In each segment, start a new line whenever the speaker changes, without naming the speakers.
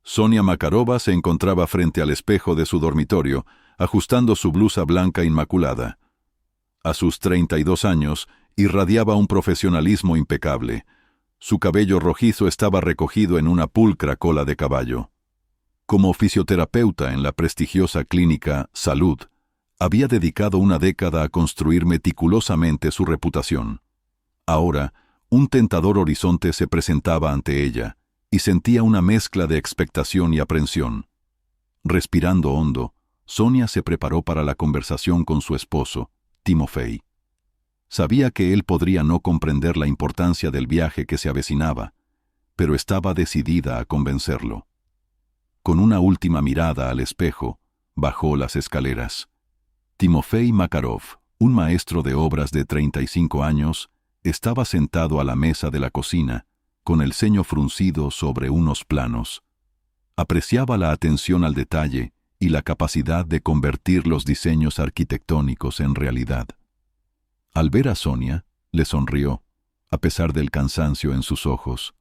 Sonia Makarova se encontraba frente al espejo de su dormitorio, ajustando su blusa blanca inmaculada. A sus 32 años, irradiaba un profesionalismo impecable. Su cabello rojizo estaba recogido en una pulcra cola de caballo. Como fisioterapeuta en la prestigiosa clínica Salud, había dedicado una década a construir meticulosamente su reputación. Ahora, un tentador horizonte se presentaba ante ella, y sentía una mezcla de expectación y aprensión. Respirando hondo, Sonia se preparó para la conversación con su esposo, Timofey. Sabía que él podría no comprender la importancia del viaje que se avecinaba, pero estaba decidida a convencerlo. Con una última mirada al espejo, bajó las escaleras. Timofey Makarov, un maestro de obras de 35 años, estaba sentado a la mesa de la cocina, con el ceño fruncido sobre unos planos. Apreciaba la atención al detalle y la capacidad de convertir los diseños arquitectónicos en realidad. Al ver a Sonia, le sonrió, a pesar del cansancio en sus ojos.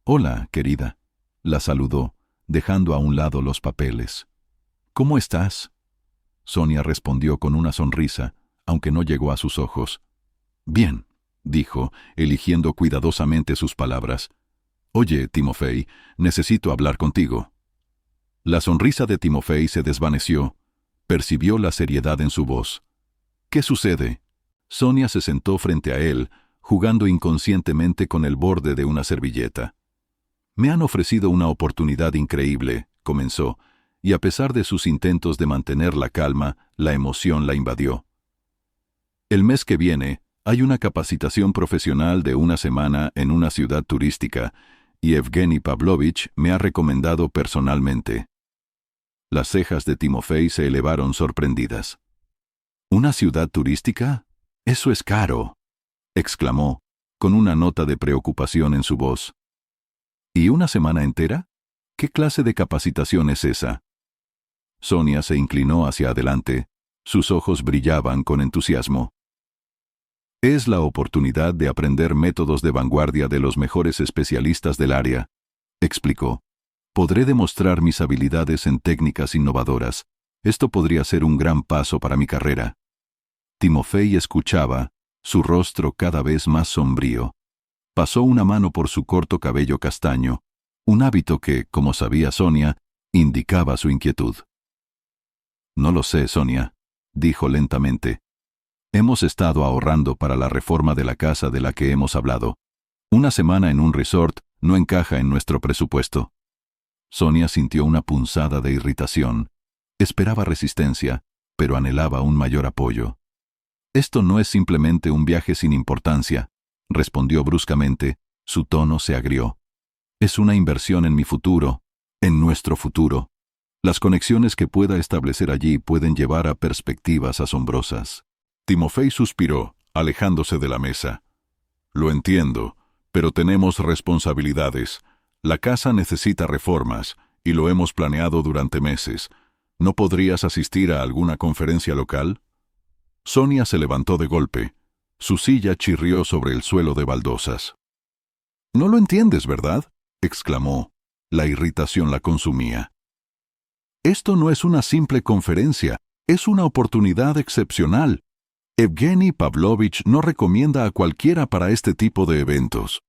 «Hola, querida», la saludó, dejando a un lado los papeles. «¿Cómo estás?». Sonia respondió con una sonrisa, aunque no llegó a sus ojos. «Bien», dijo, eligiendo cuidadosamente sus palabras. «Oye, Timofey, necesito hablar contigo». La sonrisa de Timofey se desvaneció. Percibió la seriedad en su voz. «¿Qué sucede?». Sonia se sentó frente a él, jugando inconscientemente con el borde de una servilleta. «Me han ofrecido una oportunidad increíble», comenzó, y a pesar de sus intentos de mantener la calma, la emoción la invadió. «El mes que viene hay una capacitación profesional de una semana en una ciudad turística, y Evgeny Pavlovich me ha recomendado personalmente». Las cejas de Timofey se elevaron sorprendidas. «¿Una ciudad turística? Eso es caro», exclamó, con una nota de preocupación en su voz. «¿Y una semana entera? ¿Qué clase de capacitación es esa?». Sonia se inclinó hacia adelante. Sus ojos brillaban con entusiasmo. «Es la oportunidad de aprender métodos de vanguardia de los mejores especialistas del área», explicó. «Podré demostrar mis habilidades en técnicas innovadoras. Esto podría ser un gran paso para mi carrera». Timofey escuchaba, su rostro cada vez más sombrío. Pasó una mano por su corto cabello castaño, un hábito que, como sabía Sonia, indicaba su inquietud. «No lo sé, Sonia», dijo lentamente. «Hemos estado ahorrando para la reforma de la casa de la que hemos hablado. Una semana en un resort no encaja en nuestro presupuesto». Sonia sintió una punzada de irritación. Esperaba resistencia, pero anhelaba un mayor apoyo. «Esto no es simplemente un viaje sin importancia», respondió bruscamente. Su tono se agrió. «Es una inversión en mi futuro, en nuestro futuro. Las conexiones que pueda establecer allí pueden llevar a perspectivas asombrosas». Timofey suspiró, alejándose de la mesa. «Lo entiendo, pero tenemos responsabilidades. La casa necesita reformas, y lo hemos planeado durante meses. ¿No podrías asistir a alguna conferencia local?». Sonia se levantó de golpe. Su silla chirrió sobre el suelo de baldosas. «No lo entiendes, ¿verdad?», exclamó. La irritación la consumía. «Esto no es una simple conferencia, es una oportunidad excepcional. Evgeny Pavlovich no recomienda a cualquiera para este tipo de eventos».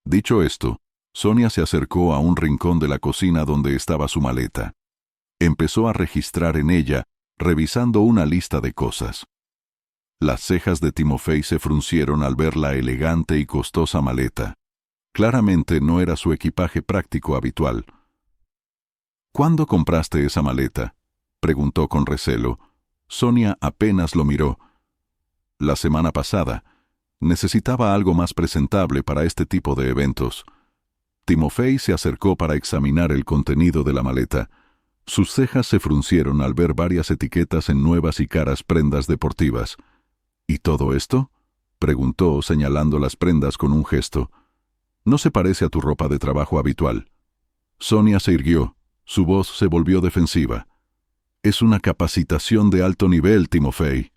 Dicho esto, Sonia se acercó a un rincón de la cocina donde estaba su maleta. Empezó a registrar en ella, revisando una lista de cosas. Las cejas de Timofey se fruncieron al ver la elegante y costosa maleta. Claramente no era su equipaje práctico habitual. «¿Cuándo compraste esa maleta?», preguntó con recelo. Sonia apenas lo miró. «La semana pasada. Necesitaba algo más presentable para este tipo de eventos». Timofey se acercó para examinar el contenido de la maleta. Sus cejas se fruncieron al ver varias etiquetas en nuevas y caras prendas deportivas. «¿Y todo esto?», preguntó, señalando las prendas con un gesto. «No se parece a tu ropa de trabajo habitual». Sonia se irguió. Su voz se volvió defensiva. «Es una capacitación de alto nivel, Timofey».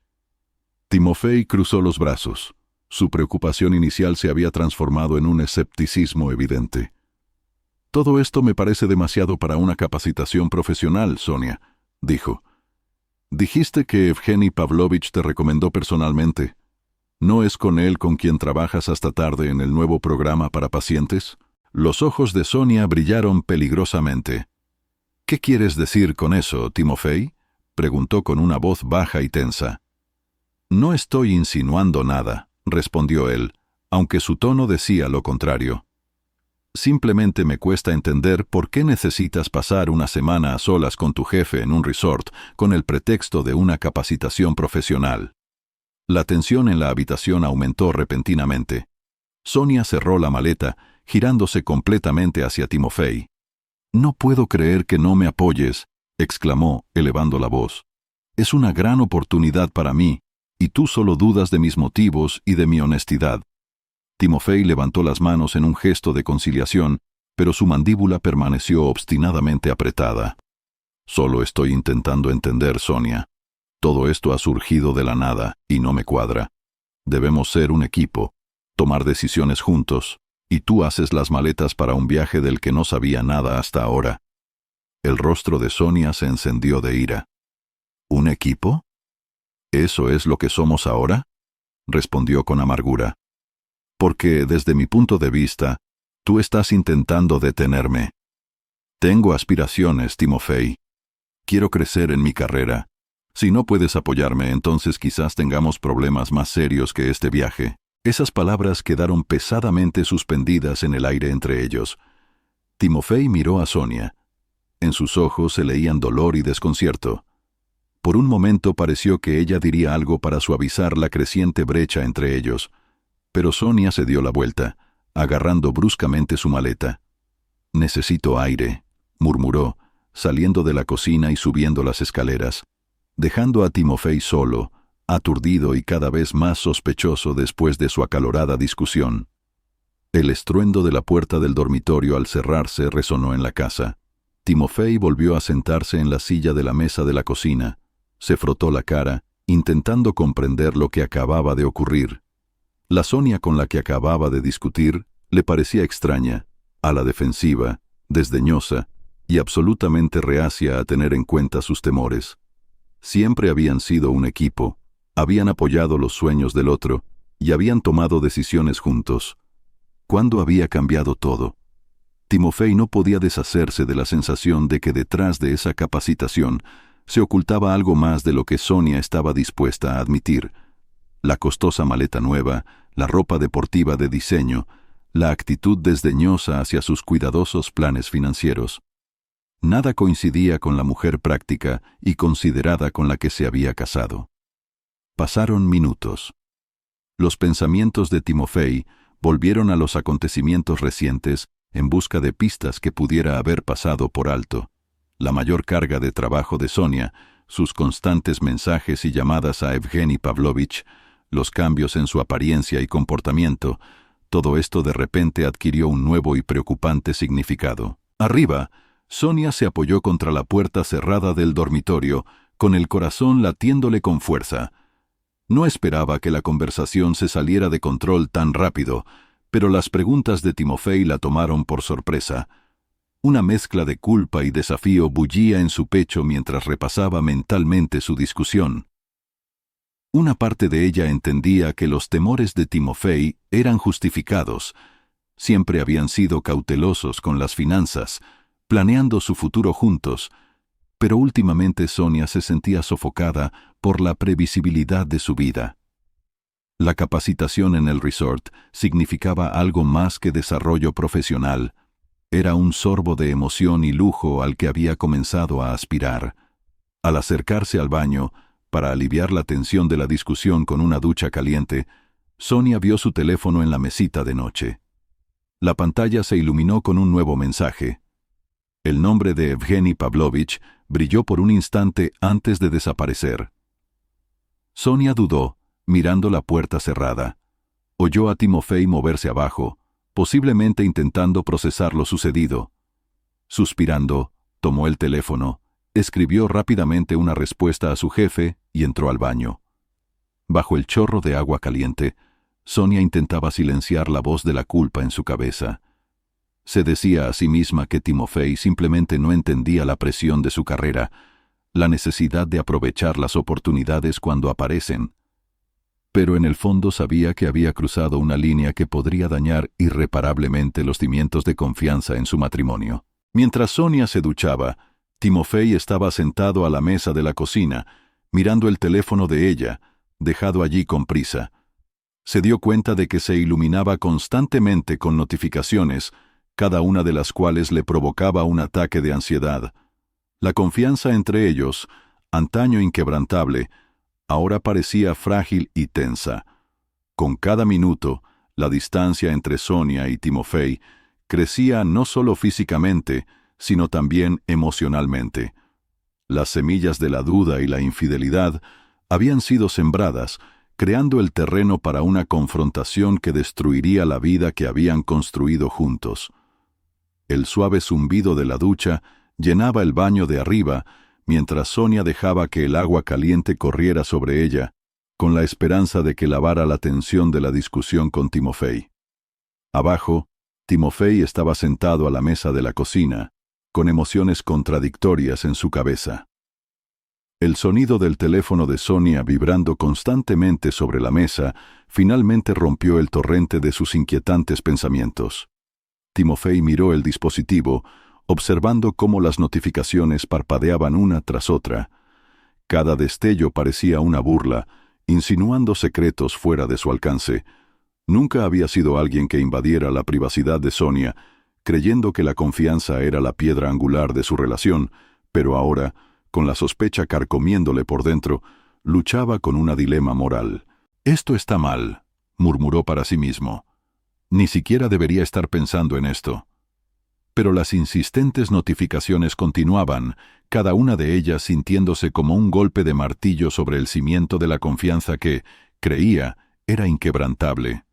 Timofey cruzó los brazos. Su preocupación inicial se había transformado en un escepticismo evidente. Todo esto me parece demasiado para una capacitación profesional, Sonia, dijo. Dijiste que Evgeny Pavlovich te recomendó personalmente. ¿No es con él con quien trabajas hasta tarde en el nuevo programa para pacientes? Los ojos de Sonia brillaron peligrosamente. ¿Qué quieres decir con eso, Timofey?, preguntó con una voz baja y tensa. No estoy insinuando nada, respondió él, aunque su tono decía lo contrario. Simplemente me cuesta entender por qué necesitas pasar una semana a solas con tu jefe en un resort con el pretexto de una capacitación profesional. La tensión en la habitación aumentó repentinamente. Sonia cerró la maleta, girándose completamente hacia Timofey. «No puedo creer que no me apoyes», exclamó, elevando la voz. «Es una gran oportunidad para mí, y tú solo dudas de mis motivos y de mi honestidad». Timofey levantó las manos en un gesto de conciliación, pero su mandíbula permaneció obstinadamente apretada. «Solo estoy intentando entender, Sonia. Todo esto ha surgido de la nada y no me cuadra. Debemos ser un equipo, tomar decisiones juntos, y tú haces las maletas para un viaje del que no sabía nada hasta ahora». El rostro de Sonia se encendió de ira. «¿Un equipo? ¿Eso es lo que somos ahora?», respondió con amargura. «Porque, desde mi punto de vista, tú estás intentando detenerme. Tengo aspiraciones, Timofey. Quiero crecer en mi carrera. Si no puedes apoyarme, entonces quizás tengamos problemas más serios que este viaje». Esas palabras quedaron pesadamente suspendidas en el aire entre ellos. Timofey miró a Sonia. En sus ojos se leían dolor y desconcierto. Por un momento pareció que ella diría algo para suavizar la creciente brecha entre ellos, pero Sonia se dio la vuelta, agarrando bruscamente su maleta. «Necesito aire», murmuró, saliendo de la cocina y subiendo las escaleras, dejando a Timofey solo, aturdido y cada vez más sospechoso después de su acalorada discusión. El estruendo de la puerta del dormitorio al cerrarse resonó en la casa. Timofey volvió a sentarse en la silla de la mesa de la cocina. Se frotó la cara, intentando comprender lo que acababa de ocurrir. La Sonia con la que acababa de discutir le parecía extraña, a la defensiva, desdeñosa y absolutamente reacia a tener en cuenta sus temores. Siempre habían sido un equipo, habían apoyado los sueños del otro y habían tomado decisiones juntos. ¿Cuándo había cambiado todo? Timofey no podía deshacerse de la sensación de que detrás de esa capacitación se ocultaba algo más de lo que Sonia estaba dispuesta a admitir. La costosa maleta nueva, la ropa deportiva de diseño, la actitud desdeñosa hacia sus cuidadosos planes financieros. Nada coincidía con la mujer práctica y considerada con la que se había casado. Pasaron minutos. Los pensamientos de Timofey volvieron a los acontecimientos recientes en busca de pistas que pudiera haber pasado por alto. La mayor carga de trabajo de Sonia, sus constantes mensajes y llamadas a Evgeny Pavlovich, los cambios en su apariencia y comportamiento, todo esto de repente adquirió un nuevo y preocupante significado. Arriba, Sonia se apoyó contra la puerta cerrada del dormitorio, con el corazón latiéndole con fuerza. No esperaba que la conversación se saliera de control tan rápido, pero las preguntas de Timofey la tomaron por sorpresa. Una mezcla de culpa y desafío bullía en su pecho mientras repasaba mentalmente su discusión. Una parte de ella entendía que los temores de Timofey eran justificados. Siempre habían sido cautelosos con las finanzas, planeando su futuro juntos, pero últimamente Sonia se sentía sofocada por la previsibilidad de su vida. La capacitación en el resort significaba algo más que desarrollo profesional. Era un sorbo de emoción y lujo al que había comenzado a aspirar. Al acercarse al baño, para aliviar la tensión de la discusión con una ducha caliente, Sonia vio su teléfono en la mesita de noche. La pantalla se iluminó con un nuevo mensaje. El nombre de Evgeny Pavlovich brilló por un instante antes de desaparecer. Sonia dudó, mirando la puerta cerrada. Oyó a Timofey moverse abajo, posiblemente intentando procesar lo sucedido. Suspirando, tomó el teléfono, escribió rápidamente una respuesta a su jefe y entró al baño. Bajo el chorro de agua caliente, Sonia intentaba silenciar la voz de la culpa en su cabeza. Se decía a sí misma que Timofey simplemente no entendía la presión de su carrera, la necesidad de aprovechar las oportunidades cuando aparecen. Pero en el fondo sabía que había cruzado una línea que podría dañar irreparablemente los cimientos de confianza en su matrimonio. Mientras Sonia se duchaba, Timofey estaba sentado a la mesa de la cocina, mirando el teléfono de ella, dejado allí con prisa. Se dio cuenta de que se iluminaba constantemente con notificaciones, cada una de las cuales le provocaba un ataque de ansiedad. La confianza entre ellos, antaño inquebrantable, ahora parecía frágil y tensa. Con cada minuto, la distancia entre Sonia y Timofey crecía no solo físicamente, sino también emocionalmente. Las semillas de la duda y la infidelidad habían sido sembradas, creando el terreno para una confrontación que destruiría la vida que habían construido juntos. El suave zumbido de la ducha llenaba el baño de arriba, mientras Sonia dejaba que el agua caliente corriera sobre ella, con la esperanza de que lavara la tensión de la discusión con Timofey. Abajo, Timofey estaba sentado a la mesa de la cocina, con emociones contradictorias en su cabeza. El sonido del teléfono de Sonia vibrando constantemente sobre la mesa finalmente rompió el torrente de sus inquietantes pensamientos. Timofey miró el dispositivo, observando cómo las notificaciones parpadeaban una tras otra. Cada destello parecía una burla, insinuando secretos fuera de su alcance. Nunca había sido alguien que invadiera la privacidad de Sonia, creyendo que la confianza era la piedra angular de su relación, pero ahora, con la sospecha carcomiéndole por dentro, luchaba con una dilema moral. «Esto está mal», murmuró para sí mismo. «Ni siquiera debería estar pensando en esto». Pero las insistentes notificaciones continuaban, cada una de ellas sintiéndose como un golpe de martillo sobre el cimiento de la confianza que, creía, era inquebrantable.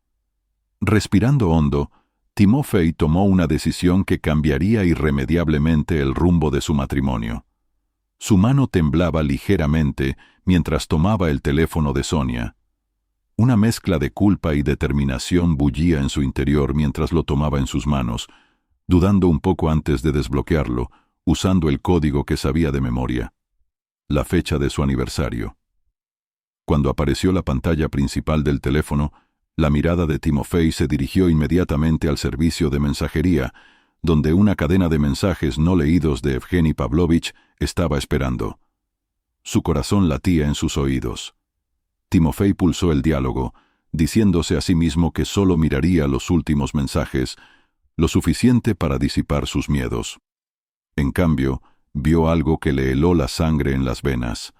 Respirando hondo, Timofey tomó una decisión que cambiaría irremediablemente el rumbo de su matrimonio. Su mano temblaba ligeramente mientras tomaba el teléfono de Sonia. Una mezcla de culpa y determinación bullía en su interior mientras lo tomaba en sus manos, dudando un poco antes de desbloquearlo, usando el código que sabía de memoria. La fecha de su aniversario. Cuando apareció la pantalla principal del teléfono, la mirada de Timofey se dirigió inmediatamente al servicio de mensajería, donde una cadena de mensajes no leídos de Evgeny Pavlovich estaba esperando. Su corazón latía en sus oídos. Timofey pulsó el diálogo, diciéndose a sí mismo que solo miraría los últimos mensajes, lo suficiente para disipar sus miedos. En cambio, vio algo que le heló la sangre en las venas.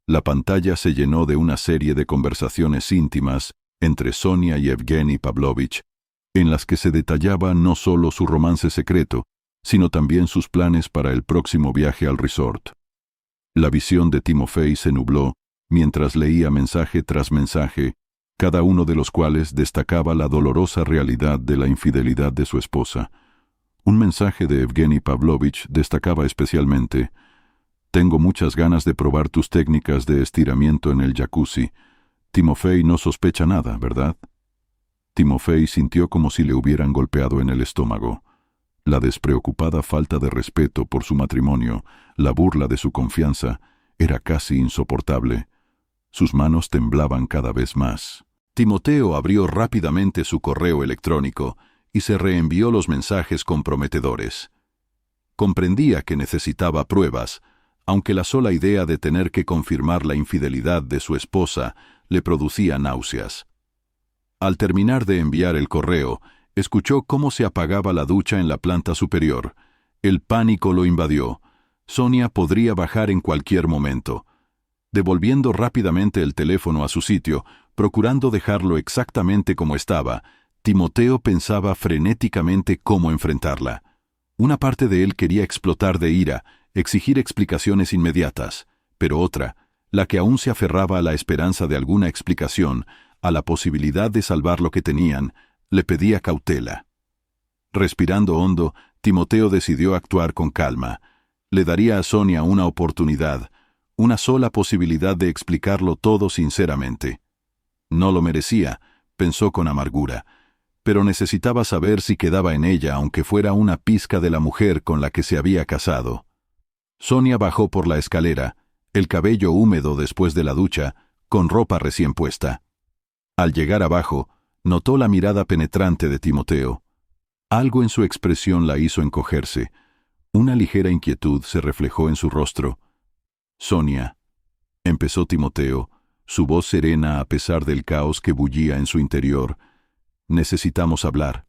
La pantalla se llenó de una serie de conversaciones íntimas entre Sonia y Evgeny Pavlovich, en las que se detallaba no solo su romance secreto, sino también sus planes para el próximo viaje al resort. La visión de Timofey se nubló mientras leía mensaje tras mensaje, cada uno de los cuales destacaba la dolorosa realidad de la infidelidad de su esposa. Un mensaje de Evgeny Pavlovich destacaba especialmente: «Tengo muchas ganas de probar tus técnicas de estiramiento en el jacuzzi. Timofey no sospecha nada, ¿verdad?» Timofey sintió como si le hubieran golpeado en el estómago. La despreocupada falta de respeto por su matrimonio, la burla de su confianza, era casi insoportable. Sus manos temblaban cada vez más. Timoteo abrió rápidamente su correo electrónico y se reenvió los mensajes comprometedores. Comprendía que necesitaba pruebas, aunque la sola idea de tener que confirmar la infidelidad de su esposa le producía náuseas. Al terminar de enviar el correo, escuchó cómo se apagaba la ducha en la planta superior. El pánico lo invadió. Sonia podría bajar en cualquier momento. Devolviendo rápidamente el teléfono a su sitio, procurando dejarlo exactamente como estaba, Timoteo pensaba frenéticamente cómo enfrentarla. Una parte de él quería explotar de ira, exigir explicaciones inmediatas, pero otra, la que aún se aferraba a la esperanza de alguna explicación, a la posibilidad de salvar lo que tenían, le pedía cautela. Respirando hondo, Timoteo decidió actuar con calma. Le daría a Sonia una oportunidad, una sola posibilidad de explicarlo todo sinceramente. No lo merecía, pensó con amargura, pero necesitaba saber si quedaba en ella, aunque fuera una pizca de la mujer con la que se había casado. Sonia bajó por la escalera, el cabello húmedo después de la ducha, con ropa recién puesta. Al llegar abajo, notó la mirada penetrante de Timoteo. Algo en su expresión la hizo encogerse. Una ligera inquietud se reflejó en su rostro. «Sonia», empezó Timoteo, su voz serena a pesar del caos que bullía en su interior, «necesitamos hablar».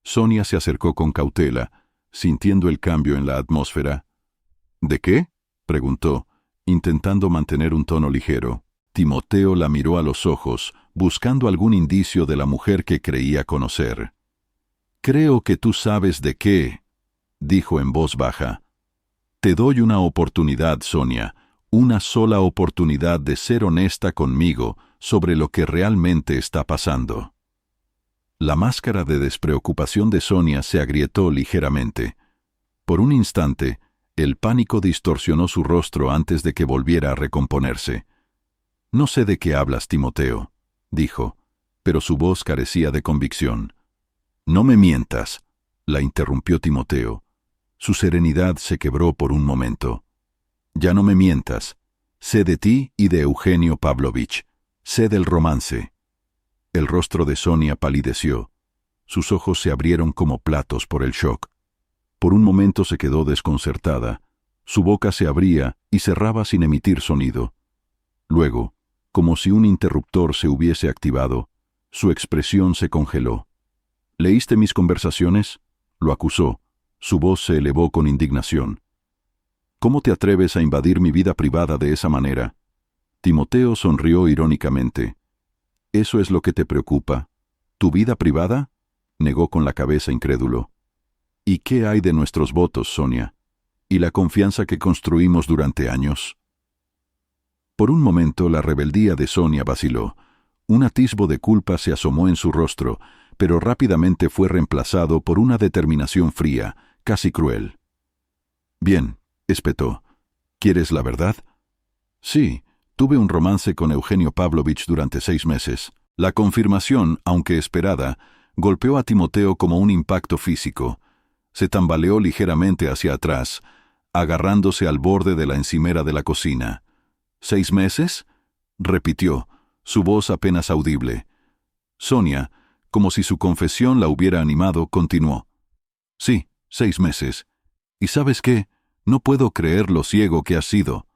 Sonia se acercó con cautela, sintiendo el cambio en la atmósfera. «¿De qué?», preguntó, intentando mantener un tono ligero. Timoteo la miró a los ojos, buscando algún indicio de la mujer que creía conocer. «Creo que tú sabes de qué», dijo en voz baja. «Te doy una oportunidad, Sonia, una sola oportunidad de ser honesta conmigo sobre lo que realmente está pasando». La máscara de despreocupación de Sonia se agrietó ligeramente. Por un instante, el pánico distorsionó su rostro antes de que volviera a recomponerse. «No sé de qué hablas, Timoteo», dijo, pero su voz carecía de convicción. «No me mientas», la interrumpió Timoteo. Su serenidad se quebró por un momento. «Ya no me mientas. Sé de ti y de Eugenio Pavlovich. Sé del romance». El rostro de Sonia palideció. Sus ojos se abrieron como platos por el shock. Por un momento se quedó desconcertada. Su boca se abría y cerraba sin emitir sonido. Luego, como si un interruptor se hubiese activado, su expresión se congeló. «¿Leíste mis conversaciones?», lo acusó. Su voz se elevó con indignación. «¿Cómo te atreves a invadir mi vida privada de esa manera?». Timoteo sonrió irónicamente. «¿Eso es lo que te preocupa? ¿Tu vida privada?», negó con la cabeza incrédulo. «¿Y qué hay de nuestros votos, Sonia? ¿Y la confianza que construimos durante años?». Por un momento la rebeldía de Sonia vaciló. Un atisbo de culpa se asomó en su rostro, pero rápidamente fue reemplazado por una determinación fría, casi cruel. «Bien», espetó. «¿Quieres la verdad?». «Sí, tuve un romance con Eugenio Pavlovich durante 6 meses». La confirmación, aunque esperada, golpeó a Timoteo como un impacto físico. Se tambaleó ligeramente hacia atrás, agarrándose al borde de la encimera de la cocina. «¿6 meses?», repitió, su voz apenas audible. Sonia, como si su confesión la hubiera animado, continuó. «Sí, 6 meses. ¿Y sabes qué? No puedo creer lo ciego que has sido.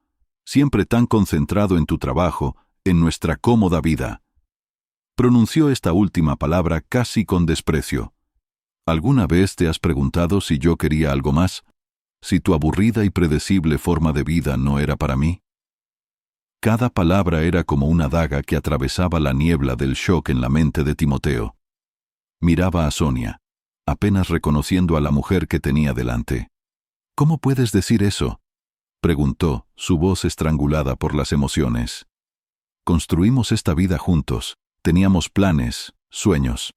Siempre tan concentrado en tu trabajo, en nuestra cómoda vida». Pronunció esta última palabra casi con desprecio. «¿Alguna vez te has preguntado si yo quería algo más? ¿Si tu aburrida y predecible forma de vida no era para mí?». Cada palabra era como una daga que atravesaba la niebla del shock en la mente de Timoteo. Miraba a Sonia, apenas reconociendo a la mujer que tenía delante. «¿Cómo puedes decir eso?», preguntó, su voz estrangulada por las emociones. «Construimos esta vida juntos. Teníamos planes, sueños».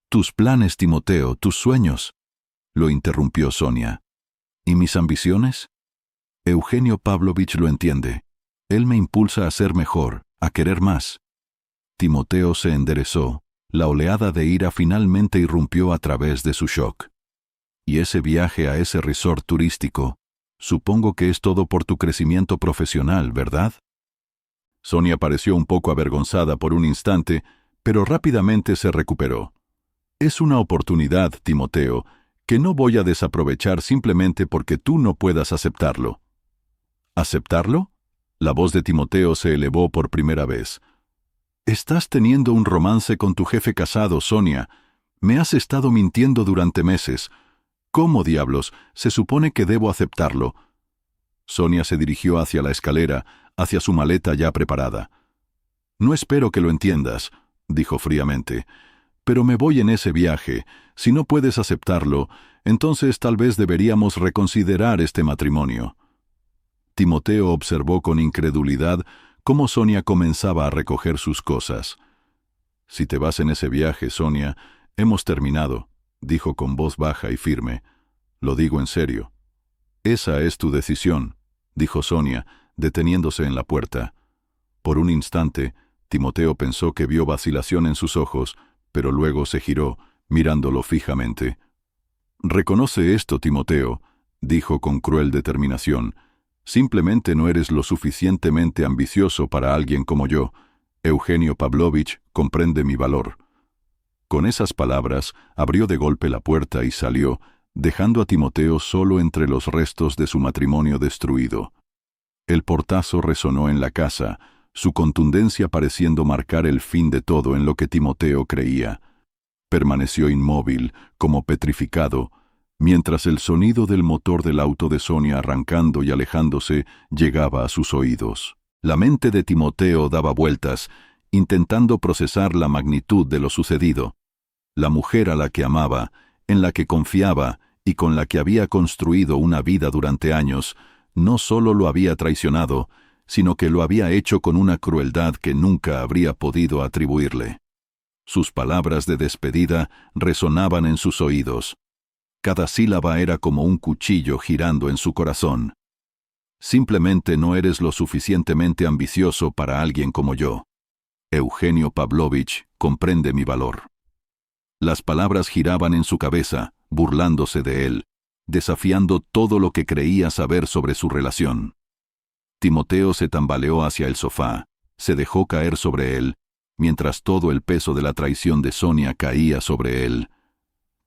«Tus planes, Timoteo, tus sueños», lo interrumpió Sonia. «¿Y mis ambiciones?». «Eugenio Pavlovich lo entiende. Él me impulsa a ser mejor, a querer más». Timoteo se enderezó. La oleada de ira finalmente irrumpió a través de su shock. «Y ese viaje a ese resort turístico, supongo que es todo por tu crecimiento profesional, ¿verdad?». Sonia pareció un poco avergonzada por un instante, pero rápidamente se recuperó. «Es una oportunidad, Timoteo, que no voy a desaprovechar simplemente porque tú no puedas aceptarlo». «¿Aceptarlo?». La voz de Timoteo se elevó por primera vez. «Estás teniendo un romance con tu jefe casado, Sonia. Me has estado mintiendo durante meses. ¿Cómo diablos se supone que debo aceptarlo?». Sonia se dirigió hacia la escalera, hacia su maleta ya preparada. «No espero que lo entiendas», dijo fríamente, «pero me voy en ese viaje. Si no puedes aceptarlo, entonces tal vez deberíamos reconsiderar este matrimonio». Timoteo observó con incredulidad cómo Sonia comenzaba a recoger sus cosas. «Si te vas en ese viaje, Sonia, hemos terminado», dijo con voz baja y firme. «Lo digo en serio». «Esa es tu decisión», dijo Sonia, deteniéndose en la puerta. Por un instante, Timoteo pensó que vio vacilación en sus ojos, pero luego se giró, mirándolo fijamente. «Reconoce esto, Timoteo», dijo con cruel determinación. «Simplemente no eres lo suficientemente ambicioso para alguien como yo. Eugenio Pavlovich comprende mi valor». Con esas palabras, abrió de golpe la puerta y salió, dejando a Timoteo solo entre los restos de su matrimonio destruido. El portazo resonó en la casa, su contundencia pareciendo marcar el fin de todo en lo que Timoteo creía. Permaneció inmóvil, como petrificado, mientras el sonido del motor del auto de Sonia arrancando y alejándose llegaba a sus oídos. La mente de Timoteo daba vueltas, intentando procesar la magnitud de lo sucedido. La mujer a la que amaba, en la que confiaba y con la que había construido una vida durante años, no solo lo había traicionado, sino que lo había hecho con una crueldad que nunca habría podido atribuirle. Sus palabras de despedida resonaban en sus oídos. Cada sílaba era como un cuchillo girando en su corazón. «Simplemente no eres lo suficientemente ambicioso para alguien como yo. Eugenio Pavlovich comprende mi valor». Las palabras giraban en su cabeza, burlándose de él, desafiando todo lo que creía saber sobre su relación. Timoteo se tambaleó hacia el sofá, se dejó caer sobre él, mientras todo el peso de la traición de Sonia caía sobre él.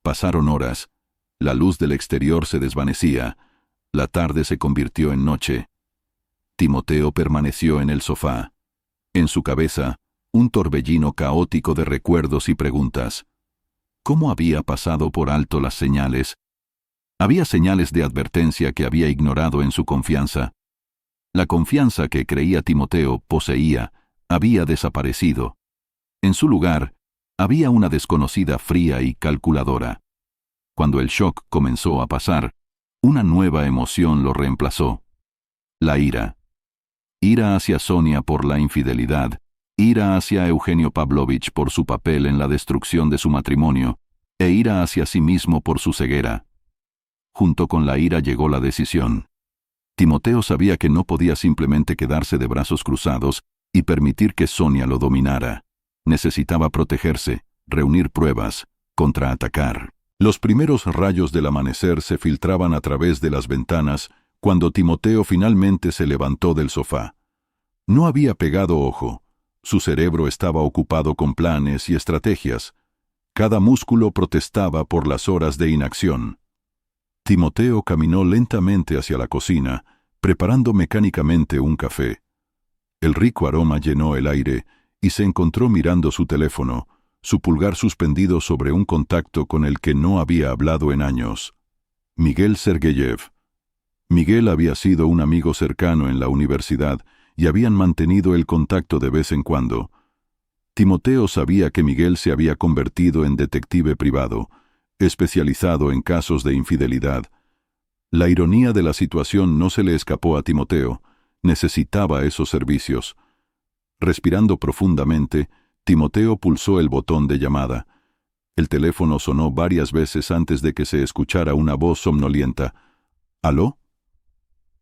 Pasaron horas, la luz del exterior se desvanecía, la tarde se convirtió en noche. Timoteo permaneció en el sofá. En su cabeza, un torbellino caótico de recuerdos y preguntas. ¿Cómo había pasado por alto las señales? Había señales de advertencia que había ignorado en su confianza. La confianza que creía Timoteo poseía había desaparecido. En su lugar, había una desconocida fría y calculadora. Cuando el shock comenzó a pasar, una nueva emoción lo reemplazó. La ira. Ira hacia Sonia por la infidelidad, ira hacia Eugenio Pavlovich por su papel en la destrucción de su matrimonio, e ira hacia sí mismo por su ceguera. Junto con la ira llegó la decisión. Timoteo sabía que no podía simplemente quedarse de brazos cruzados y permitir que Sonia lo dominara. Necesitaba protegerse, reunir pruebas, contraatacar. Los primeros rayos del amanecer se filtraban a través de las ventanas cuando Timoteo finalmente se levantó del sofá. No había pegado ojo. Su cerebro estaba ocupado con planes y estrategias. Cada músculo protestaba por las horas de inacción. Timoteo caminó lentamente hacia la cocina, preparando mecánicamente un café. El rico aroma llenó el aire y se encontró mirando su teléfono, su pulgar suspendido sobre un contacto con el que no había hablado en años. Miguel Sergeyev. Miguel había sido un amigo cercano en la universidad y habían mantenido el contacto de vez en cuando. Timoteo sabía que Miguel se había convertido en detective privado, especializado en casos de infidelidad. La ironía de la situación no se le escapó a Timoteo. Necesitaba esos servicios. Respirando profundamente, Timoteo pulsó el botón de llamada. El teléfono sonó varias veces antes de que se escuchara una voz somnolienta. ¿Aló?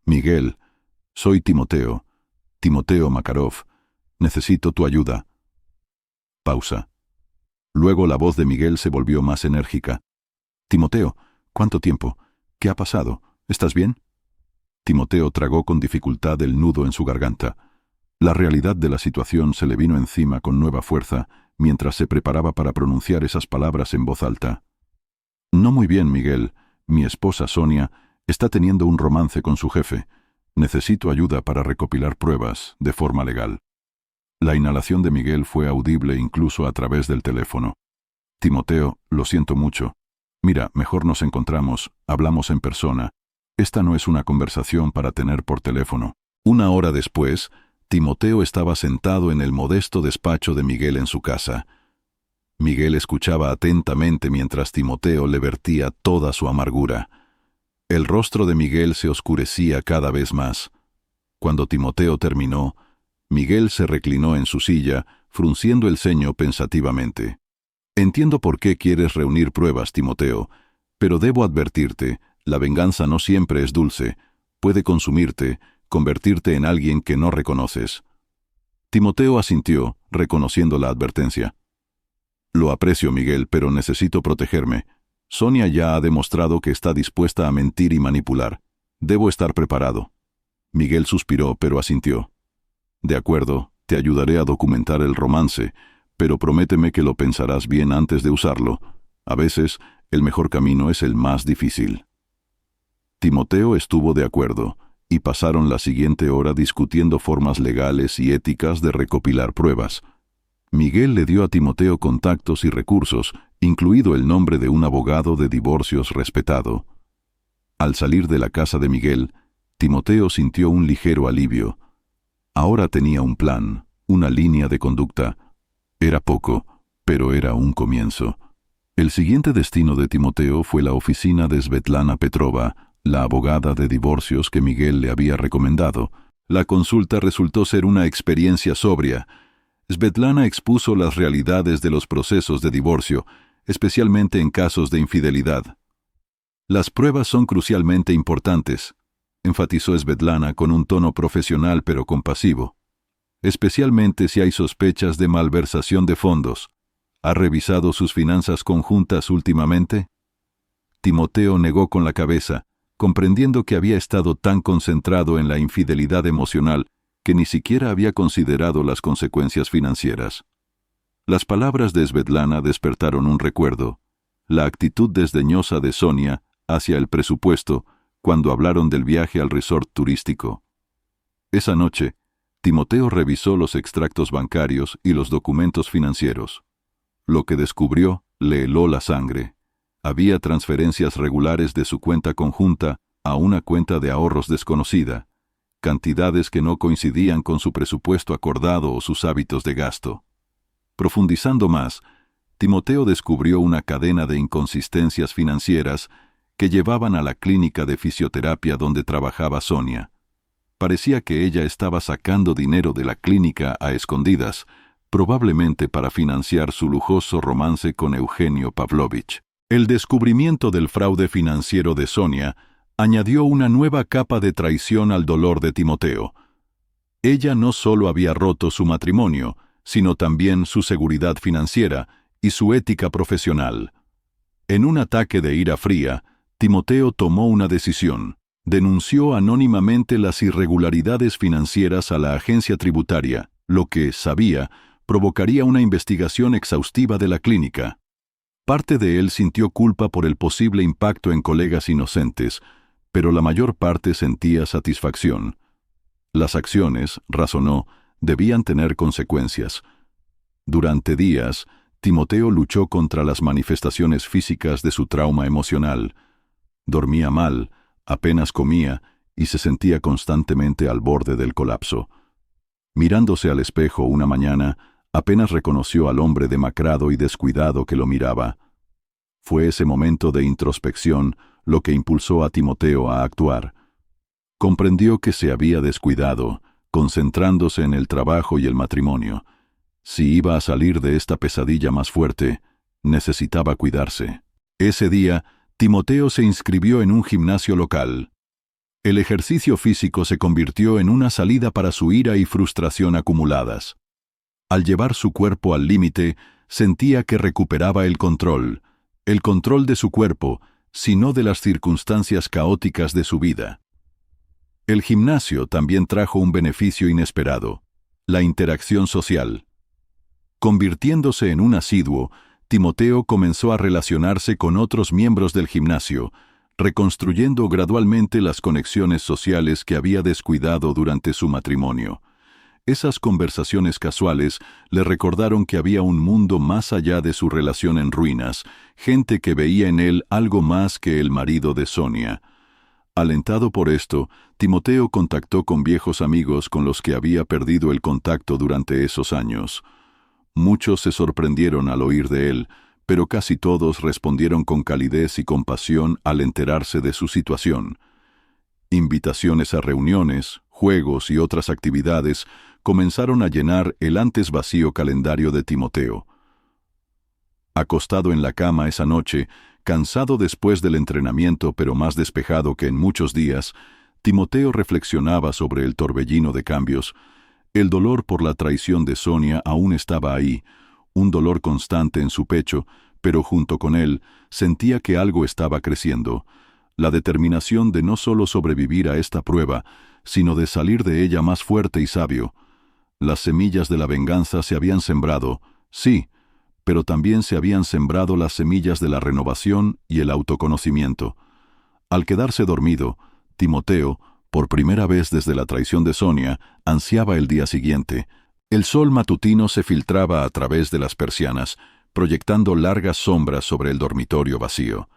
Miguel, soy Timoteo. Timoteo Makarov. Necesito tu ayuda. Pausa. Luego la voz de Miguel se volvió más enérgica. Timoteo, ¿cuánto tiempo? ¿Qué ha pasado? ¿Estás bien? Timoteo tragó con dificultad el nudo en su garganta. La realidad de la situación se le vino encima con nueva fuerza mientras se preparaba para pronunciar esas palabras en voz alta. No muy bien, Miguel. Mi esposa Sonia está teniendo un romance con su jefe. Necesito ayuda para recopilar pruebas de forma legal. La inhalación de Miguel fue audible incluso a través del teléfono. Timoteo, lo siento mucho. Mira, mejor nos encontramos, hablamos en persona. Esta no es una conversación para tener por teléfono. Una hora después, Timoteo estaba sentado en el modesto despacho de Miguel en su casa. Miguel escuchaba atentamente mientras Timoteo le vertía toda su amargura. El rostro de Miguel se oscurecía cada vez más. Cuando Timoteo terminó, Miguel se reclinó en su silla, frunciendo el ceño pensativamente. Entiendo por qué quieres reunir pruebas, Timoteo, pero debo advertirte, la venganza no siempre es dulce. Puede consumirte, convertirte en alguien que no reconoces. Timoteo asintió, reconociendo la advertencia. Lo aprecio, Miguel, pero necesito protegerme. Sonia ya ha demostrado que está dispuesta a mentir y manipular. Debo estar preparado. Miguel suspiró, pero asintió. De acuerdo, te ayudaré a documentar el romance, pero prométeme que lo pensarás bien antes de usarlo. A veces, el mejor camino es el más difícil. Timoteo estuvo de acuerdo, y pasaron la siguiente hora discutiendo formas legales y éticas de recopilar pruebas. Miguel le dio a Timoteo contactos y recursos, incluido el nombre de un abogado de divorcios respetado. Al salir de la casa de Miguel, Timoteo sintió un ligero alivio. Ahora tenía un plan, una línea de conducta. Era poco, pero era un comienzo. El siguiente destino de Timoteo fue la oficina de Svetlana Petrova, la abogada de divorcios que Miguel le había recomendado. La consulta resultó ser una experiencia sobria. Svetlana expuso las realidades de los procesos de divorcio, especialmente en casos de infidelidad. Las pruebas son crucialmente importantes, enfatizó Svetlana con un tono profesional pero compasivo. Especialmente si hay sospechas de malversación de fondos. ¿Ha revisado sus finanzas conjuntas últimamente? Timoteo negó con la cabeza, comprendiendo que había estado tan concentrado en la infidelidad emocional que ni siquiera había considerado las consecuencias financieras. Las palabras de Svetlana despertaron un recuerdo, la actitud desdeñosa de Sonia hacia el presupuesto cuando hablaron del viaje al resort turístico. Esa noche, Timoteo revisó los extractos bancarios y los documentos financieros. Lo que descubrió le heló la sangre. Había transferencias regulares de su cuenta conjunta a una cuenta de ahorros desconocida, cantidades que no coincidían con su presupuesto acordado o sus hábitos de gasto. Profundizando más, Timoteo descubrió una cadena de inconsistencias financieras que llevaban a la clínica de fisioterapia donde trabajaba Sonia. Parecía que ella estaba sacando dinero de la clínica a escondidas, probablemente para financiar su lujoso romance con Eugenio Pavlovich. El descubrimiento del fraude financiero de Sonia añadió una nueva capa de traición al dolor de Timoteo. Ella no solo había roto su matrimonio, sino también su seguridad financiera y su ética profesional. En un ataque de ira fría, Timoteo tomó una decisión. Denunció anónimamente las irregularidades financieras a la agencia tributaria, lo que, sabía, provocaría una investigación exhaustiva de la clínica. Parte de él sintió culpa por el posible impacto en colegas inocentes, pero la mayor parte sentía satisfacción. Las acciones, razonó, debían tener consecuencias. Durante días, Timoteo luchó contra las manifestaciones físicas de su trauma emocional. Dormía mal, apenas comía y se sentía constantemente al borde del colapso. Mirándose al espejo una mañana, apenas reconoció al hombre demacrado y descuidado que lo miraba. Fue ese momento de introspección lo que impulsó a Timoteo a actuar. Comprendió que se había descuidado, concentrándose en el trabajo y el matrimonio. Si iba a salir de esta pesadilla más fuerte, necesitaba cuidarse. Ese día, Timoteo se inscribió en un gimnasio local. El ejercicio físico se convirtió en una salida para su ira y frustración acumuladas. Al llevar su cuerpo al límite, sentía que recuperaba el control de su cuerpo, sino de las circunstancias caóticas de su vida. El gimnasio también trajo un beneficio inesperado, la interacción social. Convirtiéndose en un asiduo, Timoteo comenzó a relacionarse con otros miembros del gimnasio, reconstruyendo gradualmente las conexiones sociales que había descuidado durante su matrimonio. Esas conversaciones casuales le recordaron que había un mundo más allá de su relación en ruinas, gente que veía en él algo más que el marido de Sonia. Alentado por esto, Timoteo contactó con viejos amigos con los que había perdido el contacto durante esos años. Muchos se sorprendieron al oír de él, pero casi todos respondieron con calidez y compasión al enterarse de su situación. Invitaciones a reuniones, juegos y otras actividades comenzaron a llenar el antes vacío calendario de Timoteo. Acostado en la cama esa noche, cansado después del entrenamiento pero más despejado que en muchos días, Timoteo reflexionaba sobre el torbellino de cambios. El dolor por la traición de Sonia aún estaba ahí, un dolor constante en su pecho, pero junto con él sentía que algo estaba creciendo, la determinación de no solo sobrevivir a esta prueba, sino de salir de ella más fuerte y sabio. Las semillas de la venganza se habían sembrado, sí, pero también se habían sembrado las semillas de la renovación y el autoconocimiento. Al quedarse dormido, Timoteo, por primera vez desde la traición de Sonia, ansiaba el día siguiente. El sol matutino se filtraba a través de las persianas, proyectando largas sombras sobre el dormitorio vacío.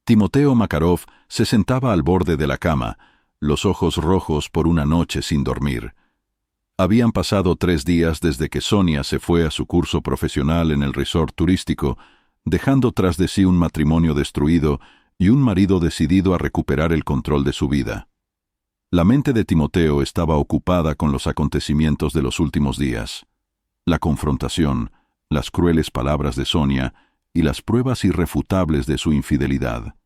Timoteo Makarov se sentaba al borde de la cama, los ojos rojos por una noche sin dormir. Habían pasado 3 días desde que Sonia se fue a su curso profesional en el resort turístico, dejando tras de sí un matrimonio destruido y un marido decidido a recuperar el control de su vida. La mente de Timoteo estaba ocupada con los acontecimientos de los últimos días. La confrontación, las crueles palabras de Sonia y las pruebas irrefutables de su infidelidad.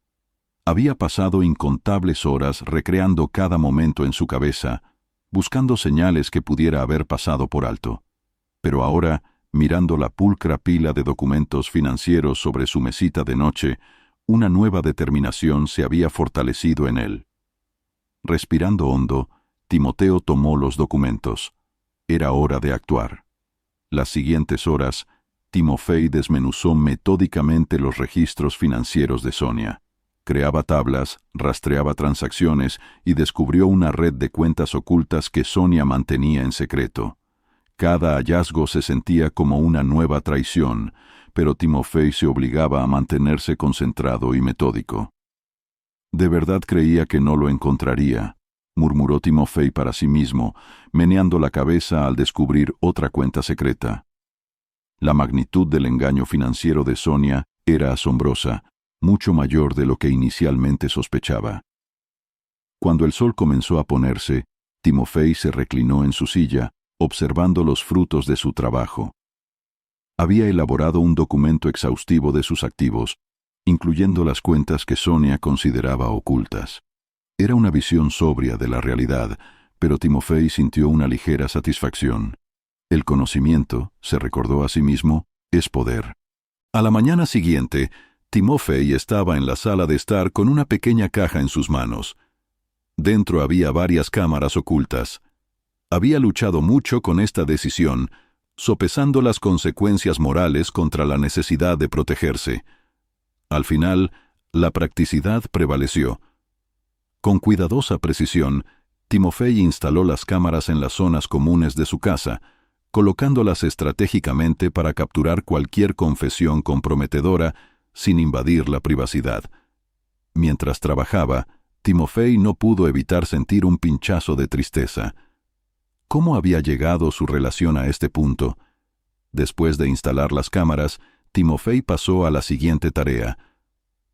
Había pasado incontables horas recreando cada momento en su cabeza, buscando señales que pudiera haber pasado por alto. Pero ahora, mirando la pulcra pila de documentos financieros sobre su mesita de noche, una nueva determinación se había fortalecido en él. Respirando hondo, Timoteo tomó los documentos. Era hora de actuar. Las siguientes horas, Timofey desmenuzó metódicamente los registros financieros de Sonia. Creaba tablas, rastreaba transacciones y descubrió una red de cuentas ocultas que Sonia mantenía en secreto. Cada hallazgo se sentía como una nueva traición, pero Timofey se obligaba a mantenerse concentrado y metódico. De verdad creía que no lo encontraría, murmuró Timofey para sí mismo, meneando la cabeza al descubrir otra cuenta secreta. La magnitud del engaño financiero de Sonia era asombrosa, mucho mayor de lo que inicialmente sospechaba. Cuando el sol comenzó a ponerse, Timofey se reclinó en su silla, observando los frutos de su trabajo. Había elaborado un documento exhaustivo de sus activos, incluyendo las cuentas que Sonia consideraba ocultas. Era una visión sobria de la realidad, pero Timofey sintió una ligera satisfacción. El conocimiento, se recordó a sí mismo, es poder. A la mañana siguiente, Timofey estaba en la sala de estar con una pequeña caja en sus manos. Dentro había varias cámaras ocultas. Había luchado mucho con esta decisión, sopesando las consecuencias morales contra la necesidad de protegerse. Al final, la practicidad prevaleció. Con cuidadosa precisión, Timofey instaló las cámaras en las zonas comunes de su casa, colocándolas estratégicamente para capturar cualquier confesión comprometedora sin invadir la privacidad. Mientras trabajaba, Timofey no pudo evitar sentir un pinchazo de tristeza. ¿Cómo había llegado su relación a este punto? Después de instalar las cámaras, Timofey pasó a la siguiente tarea.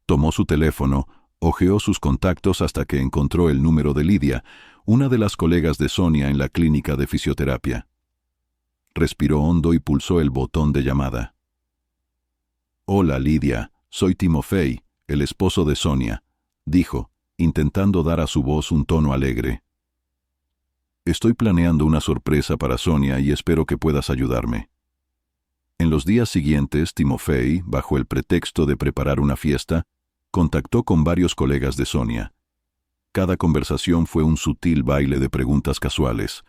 Tomó su teléfono, hojeó sus contactos hasta que encontró el número de Lidia, una de las colegas de Sonia en la clínica de fisioterapia. Respiró hondo y pulsó el botón de llamada. «Hola, Lidia, soy Timofey, el esposo de Sonia», dijo, intentando dar a su voz un tono alegre. «Estoy planeando una sorpresa para Sonia y espero que puedas ayudarme». En los días siguientes, Timofey, bajo el pretexto de preparar una fiesta, contactó con varios colegas de Sonia. Cada conversación fue un sutil baile de preguntas casuales.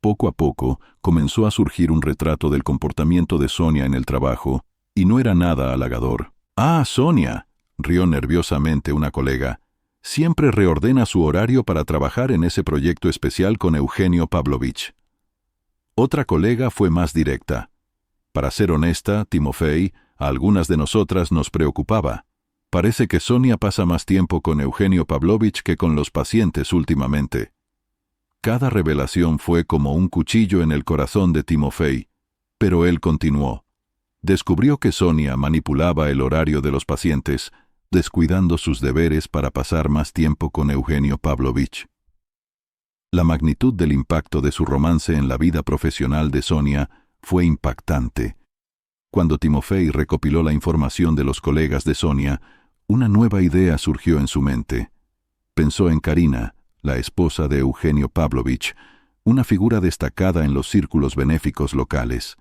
Poco a poco, comenzó a surgir un retrato del comportamiento de Sonia en el trabajo, y no era nada halagador. «Ah, Sonia», rió nerviosamente una colega, «siempre reordena su horario para trabajar en ese proyecto especial con Eugenio Pavlovich». Otra colega fue más directa. «Para ser honesta, Timofey, a algunas de nosotras nos preocupaba. Parece que Sonia pasa más tiempo con Eugenio Pavlovich que con los pacientes últimamente». Cada revelación fue como un cuchillo en el corazón de Timofey, pero él continuó. Descubrió que Sonia manipulaba el horario de los pacientes, descuidando sus deberes para pasar más tiempo con Eugenio Pavlovich. La magnitud del impacto de su romance en la vida profesional de Sonia fue impactante. Cuando Timofey recopiló la información de los colegas de Sonia, una nueva idea surgió en su mente. Pensó en Karina, la esposa de Eugenio Pavlovich, una figura destacada en los círculos benéficos locales.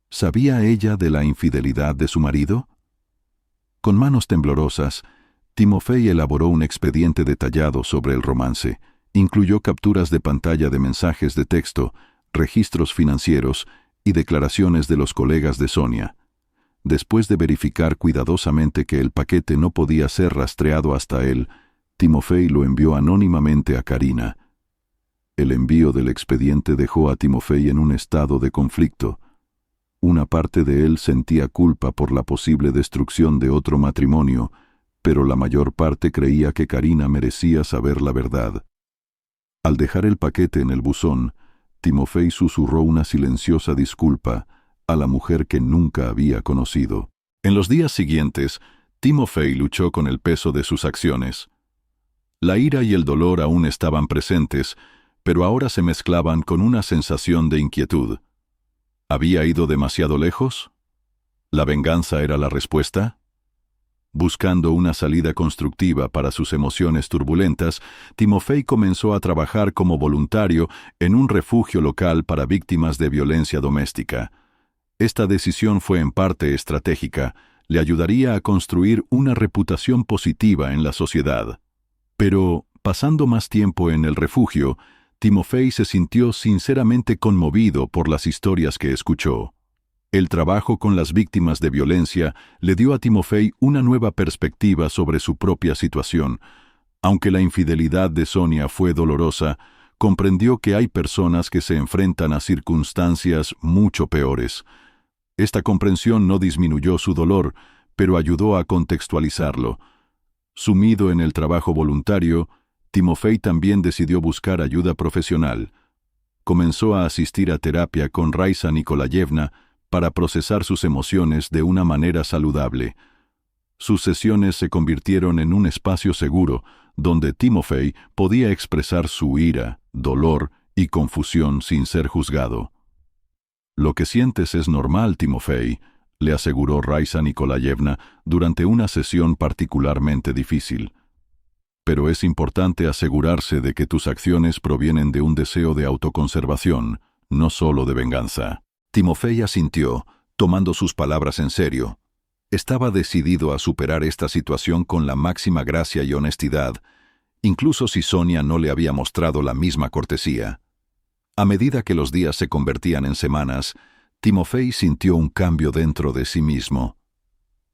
¿Sabía ella de la infidelidad de su marido? Con manos temblorosas, Timofey elaboró un expediente detallado sobre el romance. Incluyó capturas de pantalla de mensajes de texto, registros financieros y declaraciones de los colegas de Sonia. Después de verificar cuidadosamente que el paquete no podía ser rastreado hasta él, Timofey lo envió anónimamente a Karina. El envío del expediente dejó a Timofey en un estado de conflicto. Una parte de él sentía culpa por la posible destrucción de otro matrimonio, pero la mayor parte creía que Karina merecía saber la verdad. Al dejar el paquete en el buzón, Timofey susurró una silenciosa disculpa a la mujer que nunca había conocido. En los días siguientes, Timofey luchó con el peso de sus acciones. La ira y el dolor aún estaban presentes, pero ahora se mezclaban con una sensación de inquietud. ¿Había ido demasiado lejos? ¿La venganza era la respuesta? Buscando una salida constructiva para sus emociones turbulentas, Timofey comenzó a trabajar como voluntario en un refugio local para víctimas de violencia doméstica. Esta decisión fue en parte estratégica, le ayudaría a construir una reputación positiva en la sociedad. Pero, pasando más tiempo en el refugio, Timofey se sintió sinceramente conmovido por las historias que escuchó. El trabajo con las víctimas de violencia le dio a Timofey una nueva perspectiva sobre su propia situación. Aunque la infidelidad de Sonia fue dolorosa, comprendió que hay personas que se enfrentan a circunstancias mucho peores. Esta comprensión no disminuyó su dolor, pero ayudó a contextualizarlo. Sumido en el trabajo voluntario, Timofey también decidió buscar ayuda profesional. Comenzó a asistir a terapia con Raisa Nikolayevna para procesar sus emociones de una manera saludable. Sus sesiones se convirtieron en un espacio seguro, donde Timofey podía expresar su ira, dolor y confusión sin ser juzgado. «Lo que sientes es normal, Timofey», le aseguró Raisa Nikolayevna durante una sesión particularmente difícil. «Pero es importante asegurarse de que tus acciones provienen de un deseo de autoconservación, no solo de venganza». Timofey asintió, tomando sus palabras en serio. Estaba decidido a superar esta situación con la máxima gracia y honestidad, incluso si Sonia no le había mostrado la misma cortesía. A medida que los días se convertían en semanas, Timofey sintió un cambio dentro de sí mismo.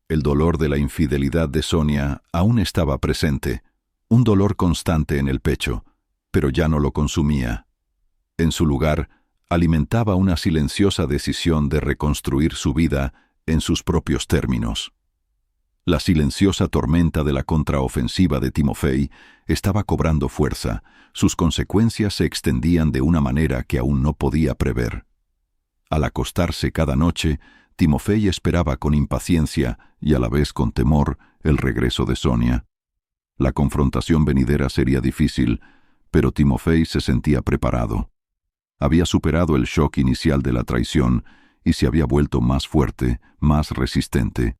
El dolor de la infidelidad de Sonia aún estaba presente, un dolor constante en el pecho, pero ya no lo consumía. En su lugar, alimentaba una silenciosa decisión de reconstruir su vida en sus propios términos. La silenciosa tormenta de la contraofensiva de Timofey estaba cobrando fuerza. Sus consecuencias se extendían de una manera que aún no podía prever. Al acostarse cada noche, Timofey esperaba con impaciencia y a la vez con temor el regreso de Sonia. La confrontación venidera sería difícil, pero Timofey se sentía preparado. Había superado el shock inicial de la traición y se había vuelto más fuerte, más resistente.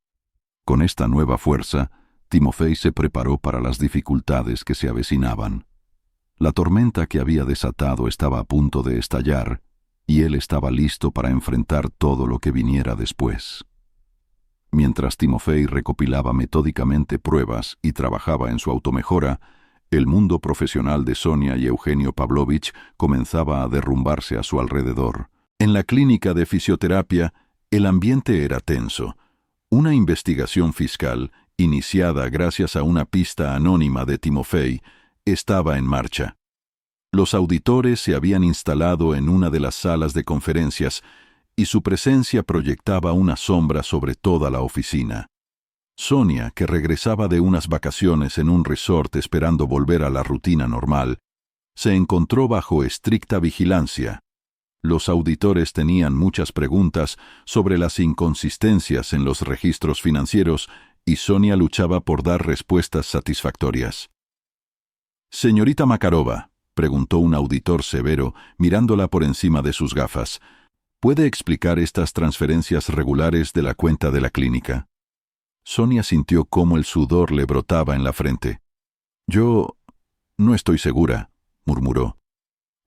Con esta nueva fuerza, Timofey se preparó para las dificultades que se avecinaban. La tormenta que había desatado estaba a punto de estallar, y él estaba listo para enfrentar todo lo que viniera después. Mientras Timofey recopilaba metódicamente pruebas y trabajaba en su automejora, el mundo profesional de Sonia y Eugenio Pavlovich comenzaba a derrumbarse a su alrededor. En la clínica de fisioterapia, el ambiente era tenso. Una investigación fiscal, iniciada gracias a una pista anónima de Timofey, estaba en marcha. Los auditores se habían instalado en una de las salas de conferencias y su presencia proyectaba una sombra sobre toda la oficina. Sonia, que regresaba de unas vacaciones en un resort esperando volver a la rutina normal, se encontró bajo estricta vigilancia. Los auditores tenían muchas preguntas sobre las inconsistencias en los registros financieros y Sonia luchaba por dar respuestas satisfactorias. «Señorita Makarova», preguntó un auditor severo, mirándola por encima de sus gafas, «¿puede explicar estas transferencias regulares de la cuenta de la clínica?» Sonia sintió cómo el sudor le brotaba en la frente. «Yo no estoy segura», murmuró.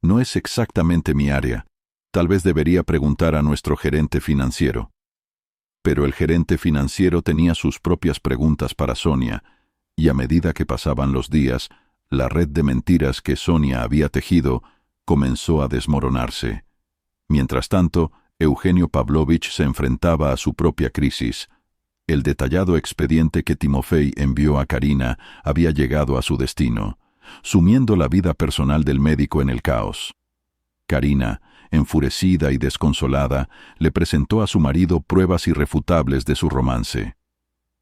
«No es exactamente mi área. Tal vez debería preguntar a nuestro gerente financiero. Pero el gerente financiero tenía sus propias preguntas para Sonia, y a medida que pasaban los días, la red de mentiras que Sonia había tejido comenzó a desmoronarse. Mientras tanto, Eugenio Pavlovich se enfrentaba a su propia crisis. El detallado expediente que Timofey envió a Karina había llegado a su destino, sumiendo la vida personal del médico en el caos. Karina, enfurecida y desconsolada, le presentó a su marido pruebas irrefutables de su romance.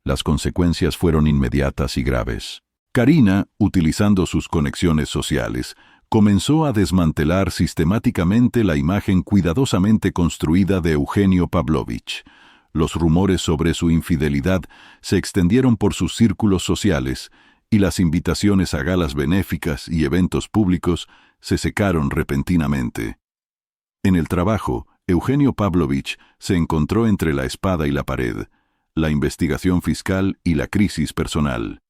Las consecuencias fueron inmediatas y graves. Karina, utilizando sus conexiones sociales, comenzó a desmantelar sistemáticamente la imagen cuidadosamente construida de Eugenio Pavlovich. Los rumores sobre su infidelidad se extendieron por sus círculos sociales, y las invitaciones a galas benéficas y eventos públicos se secaron repentinamente. En el trabajo, Eugenio Pavlovich se encontró entre la espada y la pared, la investigación fiscal y la crisis personal.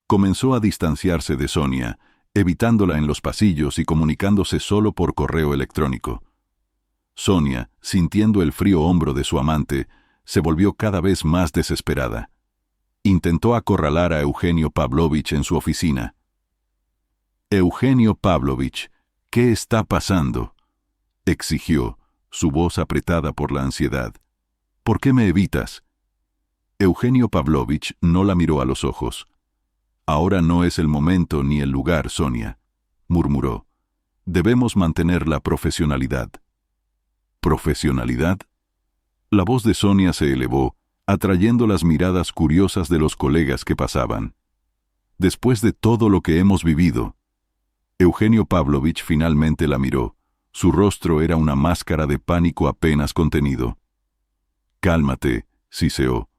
Comenzó a distanciarse de Sonia, evitándola en los pasillos y comunicándose solo por correo electrónico. Sonia, sintiendo el frío hombro de su amante, se volvió cada vez más desesperada. Intentó acorralar a Eugenio Pavlovich en su oficina. «Eugenio Pavlovich, ¿qué está pasando?», exigió, su voz apretada por la ansiedad. «¿Por qué me evitas?». Eugenio Pavlovich no la miró a los ojos. «Ahora no es el momento ni el lugar, Sonia», murmuró. «Debemos mantener la profesionalidad». ¿Profesionalidad? La voz de Sonia se elevó, atrayendo las miradas curiosas de los colegas que pasaban. «Después de todo lo que hemos vivido». Eugenio Pavlovich finalmente la miró. Su rostro era una máscara de pánico apenas contenido. «Cálmate», siseó.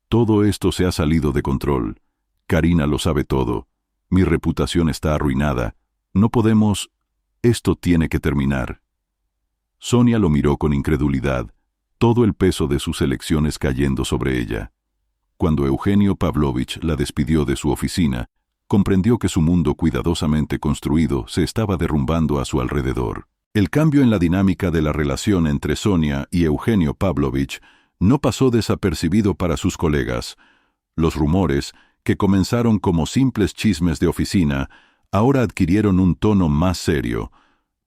«Todo esto se ha salido de control. Karina lo sabe todo. Mi reputación está arruinada. No podemos... Esto tiene que terminar». Sonia lo miró con incredulidad, todo el peso de sus elecciones cayendo sobre ella. Cuando Eugenio Pavlovich la despidió de su oficina, comprendió que su mundo cuidadosamente construido se estaba derrumbando a su alrededor. El cambio en la dinámica de la relación entre Sonia y Eugenio Pavlovich no pasó desapercibido para sus colegas. Los rumores, que comenzaron como simples chismes de oficina, ahora adquirieron un tono más serio.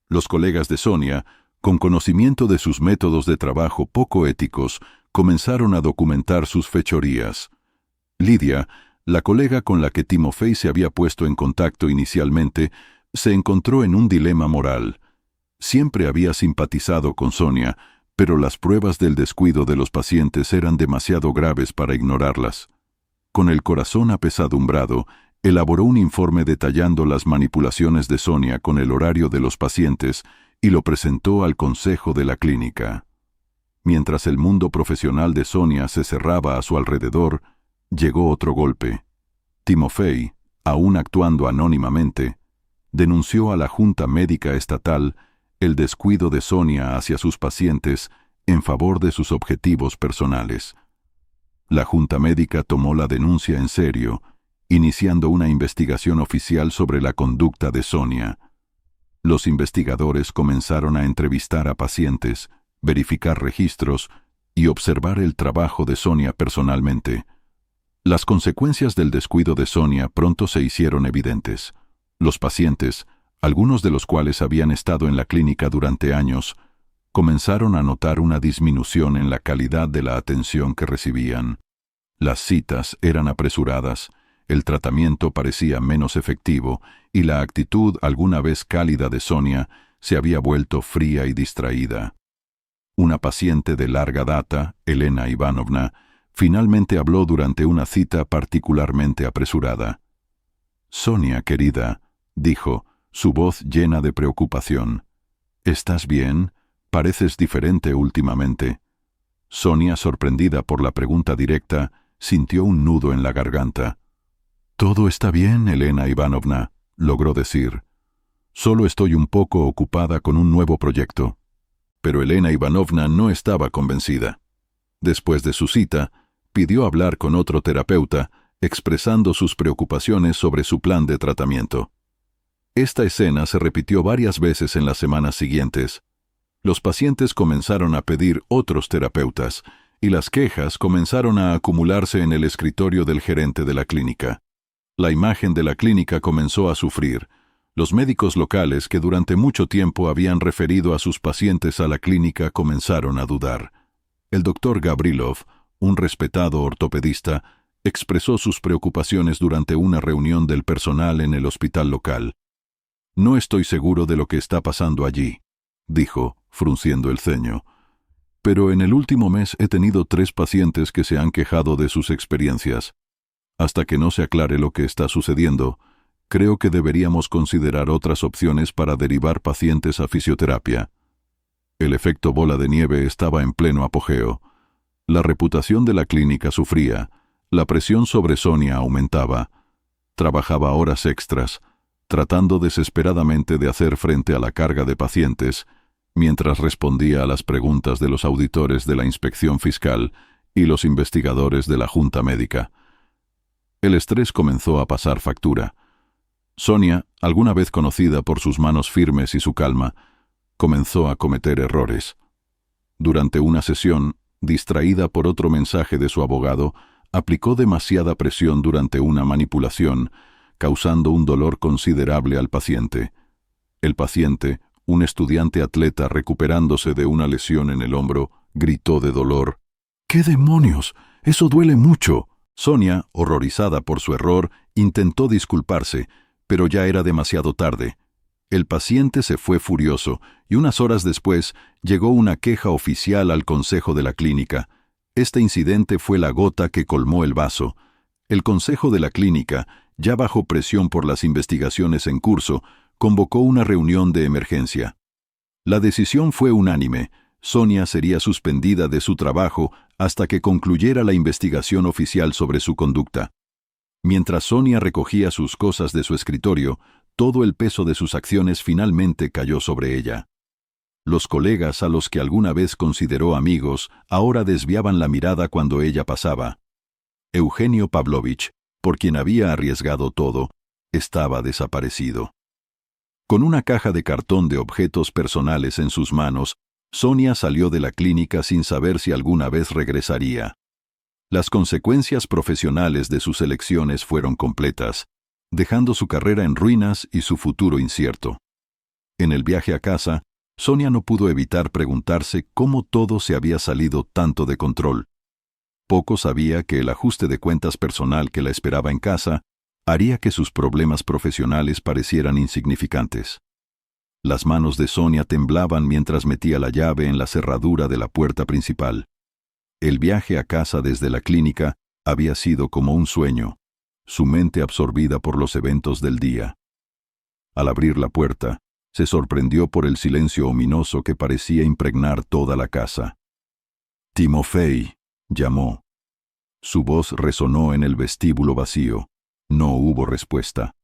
Los colegas de Sonia, con conocimiento de sus métodos de trabajo poco éticos, comenzaron a documentar sus fechorías. Lidia, la colega con la que Timofey se había puesto en contacto inicialmente, se encontró en un dilema moral. Siempre había simpatizado con Sonia, pero las pruebas del descuido de los pacientes eran demasiado graves para ignorarlas. Con el corazón apesadumbrado, elaboró un informe detallando las manipulaciones de Sonia con el horario de los pacientes y lo presentó al consejo de la clínica. Mientras el mundo profesional de Sonia se cerraba a su alrededor, llegó otro golpe. Timofey, aún actuando anónimamente, denunció a la Junta Médica Estatal el descuido de Sonia hacia sus pacientes en favor de sus objetivos personales. La Junta Médica tomó la denuncia en serio, iniciando una investigación oficial sobre la conducta de Sonia. Los investigadores comenzaron a entrevistar a pacientes, verificar registros y observar el trabajo de Sonia personalmente. Las consecuencias del descuido de Sonia pronto se hicieron evidentes. Los pacientes, algunos de los cuales habían estado en la clínica durante años, comenzaron a notar una disminución en la calidad de la atención que recibían. Las citas eran apresuradas, el tratamiento parecía menos efectivo y la actitud alguna vez cálida de Sonia se había vuelto fría y distraída. Una paciente de larga data, Elena Ivanovna, finalmente habló durante una cita particularmente apresurada. «Sonia, querida», dijo, su voz llena de preocupación. «¿Estás bien? Pareces diferente últimamente». Sonia, sorprendida por la pregunta directa, sintió un nudo en la garganta. «Todo está bien, Elena Ivanovna», logró decir. «Solo estoy un poco ocupada con un nuevo proyecto». Pero Elena Ivanovna no estaba convencida. Después de su cita, pidió hablar con otro terapeuta, expresando sus preocupaciones sobre su plan de tratamiento. Esta escena se repitió varias veces en las semanas siguientes. Los pacientes comenzaron a pedir otros terapeutas, y las quejas comenzaron a acumularse en el escritorio del gerente de la clínica. La imagen de la clínica comenzó a sufrir. Los médicos locales que durante mucho tiempo habían referido a sus pacientes a la clínica comenzaron a dudar. El doctor Gabrilov, un respetado ortopedista, expresó sus preocupaciones durante una reunión del personal en el hospital local. «No estoy seguro de lo que está pasando allí», dijo, frunciendo el ceño. «Pero en el último mes he tenido 3 pacientes que se han quejado de sus experiencias. Hasta que no se aclare lo que está sucediendo, creo que deberíamos considerar otras opciones para derivar pacientes a fisioterapia». El efecto bola de nieve estaba en pleno apogeo. La reputación de la clínica sufría, la presión sobre Sonia aumentaba. Trabajaba horas extras, tratando desesperadamente de hacer frente a la carga de pacientes, mientras respondía a las preguntas de los auditores de la inspección fiscal y los investigadores de la junta médica. El estrés comenzó a pasar factura. Sonia, alguna vez conocida por sus manos firmes y su calma, comenzó a cometer errores. Durante una sesión, distraída por otro mensaje de su abogado, aplicó demasiada presión durante una manipulación, causando un dolor considerable al paciente. El paciente, un estudiante atleta recuperándose de una lesión en el hombro, gritó de dolor. «¡Qué demonios! ¡Eso duele mucho!». Sonia, horrorizada por su error, intentó disculparse, pero ya era demasiado tarde. El paciente se fue furioso, y unas horas después llegó una queja oficial al consejo de la clínica. Este incidente fue la gota que colmó el vaso. El consejo de la clínica, ya bajo presión por las investigaciones en curso, convocó una reunión de emergencia. La decisión fue unánime. Sonia sería suspendida de su trabajo hasta que concluyera la investigación oficial sobre su conducta. Mientras Sonia recogía sus cosas de su escritorio, todo el peso de sus acciones finalmente cayó sobre ella. Los colegas a los que alguna vez consideró amigos ahora desviaban la mirada cuando ella pasaba. Eugenio Pavlovich, por quien había arriesgado todo, estaba desaparecido. Con una caja de cartón de objetos personales en sus manos, Sonia salió de la clínica sin saber si alguna vez regresaría. Las consecuencias profesionales de sus elecciones fueron completas, dejando su carrera en ruinas y su futuro incierto. En el viaje a casa, Sonia no pudo evitar preguntarse cómo todo se había salido tanto de control. Poco sabía que el ajuste de cuentas personal que la esperaba en casa haría que sus problemas profesionales parecieran insignificantes. Las manos de Sonia temblaban mientras metía la llave en la cerradura de la puerta principal. El viaje a casa desde la clínica había sido como un sueño, su mente absorbida por los eventos del día. Al abrir la puerta, se sorprendió por el silencio ominoso que parecía impregnar toda la casa. «Timofey», llamó. Su voz resonó en el vestíbulo vacío. No hubo respuesta.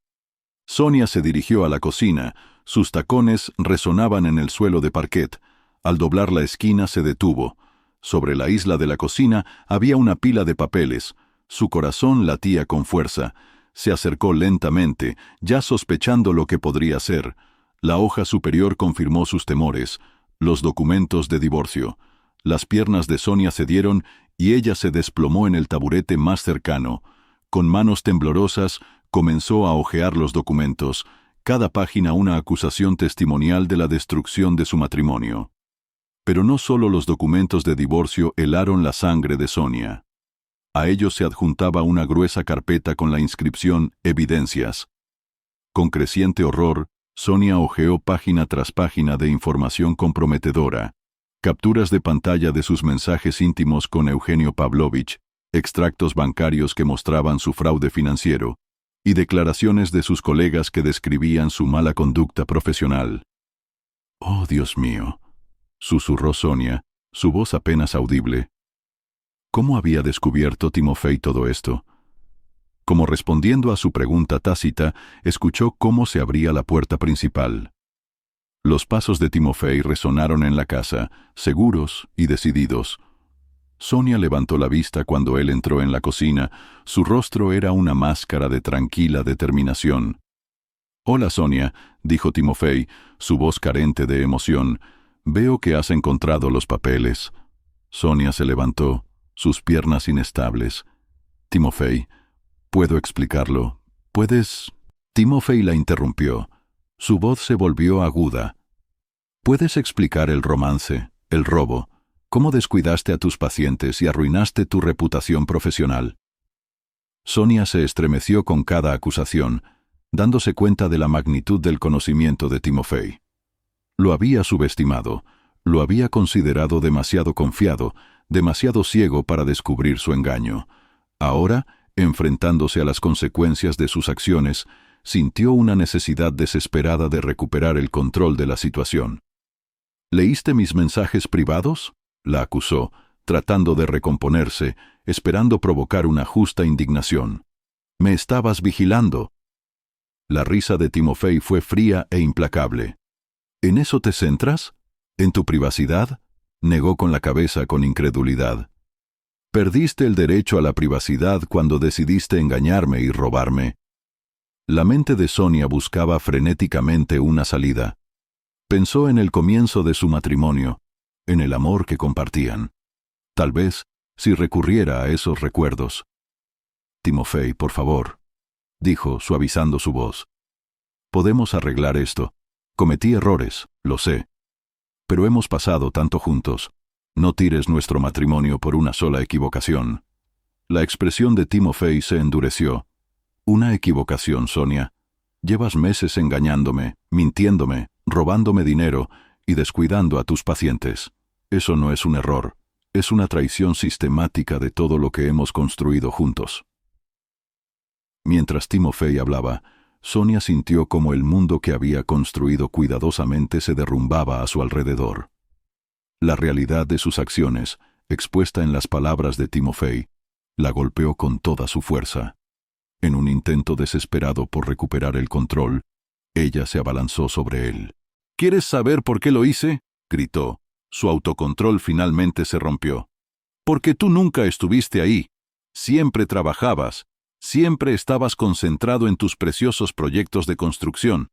Sonia se dirigió a la cocina. Sus tacones resonaban en el suelo de parquet. Al doblar la esquina se detuvo. Sobre la isla de la cocina había una pila de papeles. Su corazón latía con fuerza. Se acercó lentamente, ya sospechando lo que podría ser. La hoja superior confirmó sus temores. Los documentos de divorcio. Las piernas de Sonia cedieron y ella se desplomó en el taburete más cercano. Con manos temblorosas, comenzó a hojear los documentos, cada página una acusación testimonial de la destrucción de su matrimonio. Pero no solo los documentos de divorcio helaron la sangre de Sonia. A ellos se adjuntaba una gruesa carpeta con la inscripción «Evidencias». Con creciente horror, Sonia hojeó página tras página de información comprometedora, capturas de pantalla de sus mensajes íntimos con Eugenio Pavlovich, extractos bancarios que mostraban su fraude financiero, y declaraciones de sus colegas que describían su mala conducta profesional. «Oh, Dios mío», susurró Sonia, su voz apenas audible. ¿Cómo había descubierto Timofey todo esto? Como respondiendo a su pregunta tácita, escuchó cómo se abría la puerta principal. Los pasos de Timofey resonaron en la casa, seguros y decididos. Sonia levantó la vista cuando él entró en la cocina. Su rostro era una máscara de tranquila determinación. «Hola, Sonia», dijo Timofey, su voz carente de emoción. Veo que has encontrado los papeles. Sonia se levantó, sus piernas inestables. Timofey, ¿puedo explicarlo? ¿Puedes...? Timofey la interrumpió. Su voz se volvió aguda. ¿Puedes explicar el romance, el robo? ¿Cómo descuidaste a tus pacientes y arruinaste tu reputación profesional? Sonia se estremeció con cada acusación, dándose cuenta de la magnitud del conocimiento de Timofey. Lo había subestimado, lo había considerado demasiado confiado, demasiado ciego para descubrir su engaño. Ahora, enfrentándose a las consecuencias de sus acciones, sintió una necesidad desesperada de recuperar el control de la situación. ¿Leíste mis mensajes privados?, la acusó, tratando de recomponerse, esperando provocar una justa indignación. «Me estabas vigilando». La risa de Timofey fue fría e implacable. ¿En eso te centras? ¿En tu privacidad?, negó con la cabeza con incredulidad. Perdiste el derecho a la privacidad cuando decidiste engañarme y robarme. La mente de Sonia buscaba frenéticamente una salida. Pensó en el comienzo de su matrimonio, en el amor que compartían. Tal vez, si recurriera a esos recuerdos. «Timofey, por favor», dijo, suavizando su voz. «Podemos arreglar esto. Cometí errores, lo sé. Pero hemos pasado tanto juntos. No tires nuestro matrimonio por una sola equivocación». La expresión de Timofey se endureció. «Una equivocación, Sonia. Llevas meses engañándome, mintiéndome, robándome dinero y descuidando a tus pacientes. Eso no es un error. Es una traición sistemática de todo lo que hemos construido juntos». Mientras Timofey hablaba, Sonia sintió como el mundo que había construido cuidadosamente se derrumbaba a su alrededor. La realidad de sus acciones, expuesta en las palabras de Timofey, la golpeó con toda su fuerza. En un intento desesperado por recuperar el control, ella se abalanzó sobre él. «¿Quieres saber por qué lo hice?», gritó. Su autocontrol finalmente se rompió. «Porque tú nunca estuviste ahí. Siempre trabajabas. Siempre estabas concentrado en tus preciosos proyectos de construcción.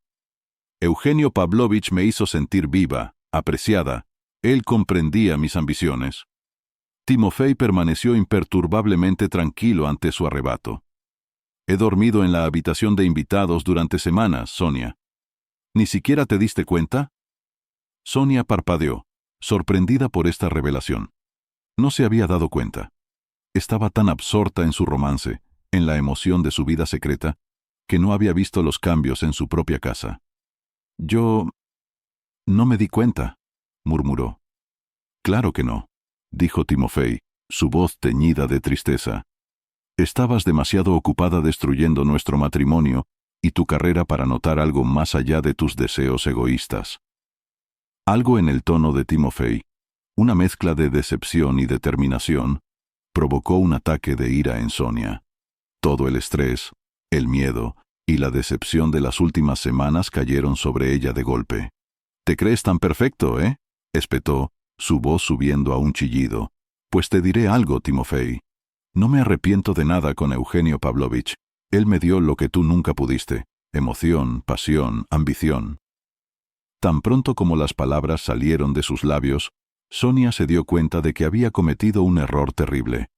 Eugenio Pavlovich me hizo sentir viva, apreciada. Él comprendía mis ambiciones». Timofey permaneció imperturbablemente tranquilo ante su arrebato. «He dormido en la habitación de invitados durante semanas, Sonia. ¿Ni siquiera te diste cuenta?». Sonia parpadeó, sorprendida por esta revelación. No se había dado cuenta. Estaba tan absorta en su romance, en la emoción de su vida secreta, que no había visto los cambios en su propia casa. «Yo... no me di cuenta», murmuró. «Claro que no», dijo Timofey, su voz teñida de tristeza. «Estabas demasiado ocupada destruyendo nuestro matrimonio y tu carrera para notar algo más allá de tus deseos egoístas». Algo en el tono de Timofey, una mezcla de decepción y determinación, provocó un ataque de ira en Sonia. Todo el estrés, el miedo y la decepción de las últimas semanas cayeron sobre ella de golpe. «¿Te crees tan perfecto, espetó, su voz subiendo a un chillido. «Pues te diré algo, Timofey. No me arrepiento de nada con Eugenio Pavlovich. Él me dio lo que tú nunca pudiste: emoción, pasión, ambición». Tan pronto como las palabras salieron de sus labios, Sonia se dio cuenta de que había cometido un error terrible.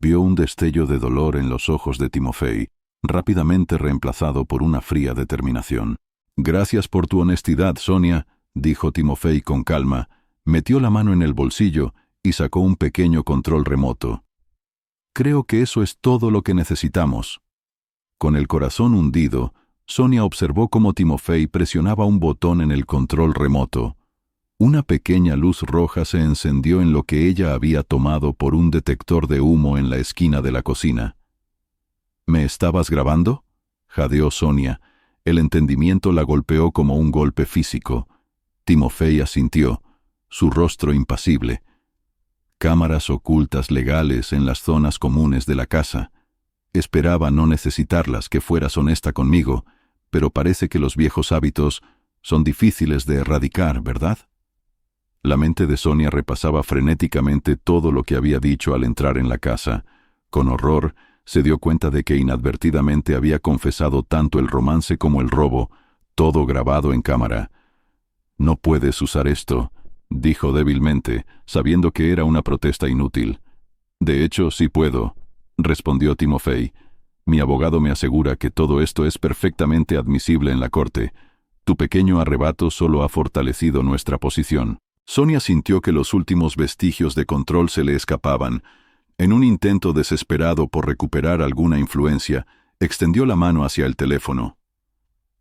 Vio un destello de dolor en los ojos de Timofey, rápidamente reemplazado por una fría determinación. «Gracias por tu honestidad, Sonia», dijo Timofey con calma, metió la mano en el bolsillo y sacó un pequeño control remoto. «Creo que eso es todo lo que necesitamos». Con el corazón hundido, Sonia observó cómo Timofey presionaba un botón en el control remoto. Una pequeña luz roja se encendió en lo que ella había tomado por un detector de humo en la esquina de la cocina. «¿Me estabas grabando?», jadeó Sonia. El entendimiento la golpeó como un golpe físico. Timofey asintió, su rostro impasible. Cámaras ocultas legales en las zonas comunes de la casa. Esperaba no necesitarlas, que fueras honesta conmigo, pero parece que los viejos hábitos son difíciles de erradicar, ¿verdad? La mente de Sonia repasaba frenéticamente todo lo que había dicho al entrar en la casa. Con horror, se dio cuenta de que inadvertidamente había confesado tanto el romance como el robo, todo grabado en cámara. «No puedes usar esto», dijo débilmente, sabiendo que era una protesta inútil. De hecho, sí puedo, respondió Timofey. Mi abogado me asegura que todo esto es perfectamente admisible en la corte. Tu pequeño arrebato solo ha fortalecido nuestra posición. Sonia sintió que los últimos vestigios de control se le escapaban. En un intento desesperado por recuperar alguna influencia, extendió la mano hacia el teléfono.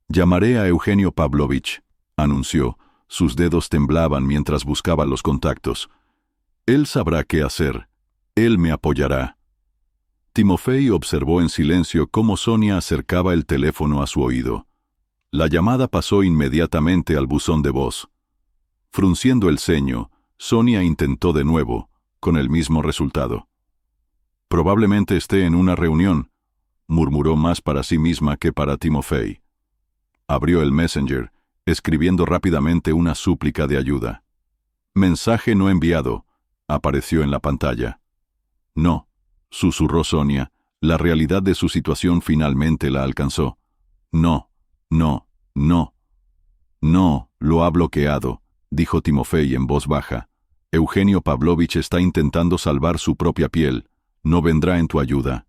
«Llamaré a Eugenio Pavlovich», anunció. Sus dedos temblaban mientras buscaba los contactos. «Él sabrá qué hacer. Él me apoyará». Timofey observó en silencio cómo Sonia acercaba el teléfono a su oído. La llamada pasó inmediatamente al buzón de voz. Frunciendo el ceño, Sonia intentó de nuevo, con el mismo resultado. «Probablemente esté en una reunión», murmuró más para sí misma que para Timofey. Abrió el Messenger, escribiendo rápidamente una súplica de ayuda. «Mensaje no enviado», apareció en la pantalla. «No», susurró Sonia, la realidad de su situación finalmente la alcanzó. «No, no, no. No, lo ha bloqueado», dijo Timofey en voz baja. «Eugenio Pavlovich está intentando salvar su propia piel. No vendrá en tu ayuda».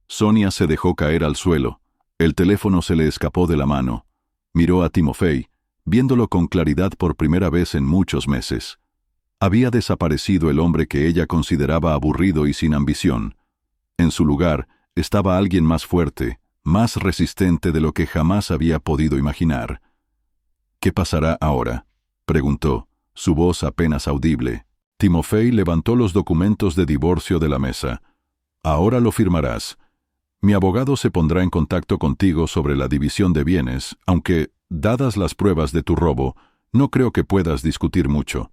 Sonia se dejó caer al suelo. El teléfono se le escapó de la mano. Miró a Timofey, viéndolo con claridad por primera vez en muchos meses. Había desaparecido el hombre que ella consideraba aburrido y sin ambición. En su lugar estaba alguien más fuerte, más resistente de lo que jamás había podido imaginar. «¿Qué pasará ahora?», preguntó, su voz apenas audible. Timofey levantó los documentos de divorcio de la mesa. «Ahora lo firmarás. Mi abogado se pondrá en contacto contigo sobre la división de bienes, aunque, dadas las pruebas de tu robo, no creo que puedas discutir mucho».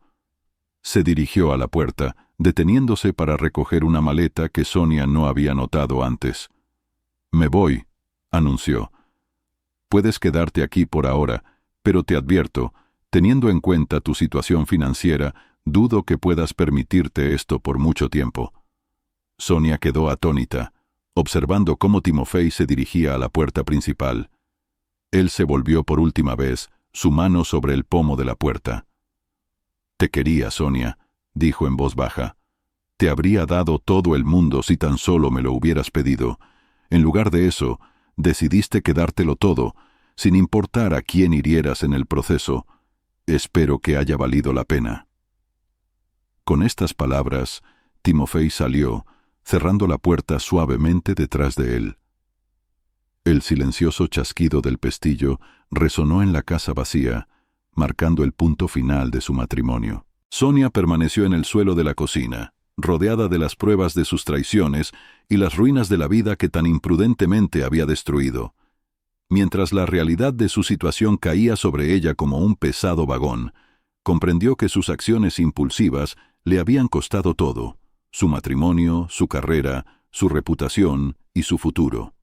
Se dirigió a la puerta, deteniéndose para recoger una maleta que Sonia no había notado antes. «Me voy», anunció. «Puedes quedarte aquí por ahora, pero te advierto, teniendo en cuenta tu situación financiera, dudo que puedas permitirte esto por mucho tiempo». Sonia quedó atónita, observando cómo Timofey se dirigía a la puerta principal. Él se volvió por última vez, su mano sobre el pomo de la puerta. «Te quería, Sonia», dijo en voz baja. «Te habría dado todo el mundo si tan solo me lo hubieras pedido. En lugar de eso, decidiste quedártelo todo, sin importar a quién hirieras en el proceso. Espero que haya valido la pena». Con estas palabras, Timofey salió, cerrando la puerta suavemente detrás de él. El silencioso chasquido del pestillo resonó en la casa vacía, marcando el punto final de su matrimonio. Sonia permaneció en el suelo de la cocina, rodeada de las pruebas de sus traiciones y las ruinas de la vida que tan imprudentemente había destruido. Mientras la realidad de su situación caía sobre ella como un pesado vagón, comprendió que sus acciones impulsivas le habían costado todo: su matrimonio, su carrera, su reputación y su futuro.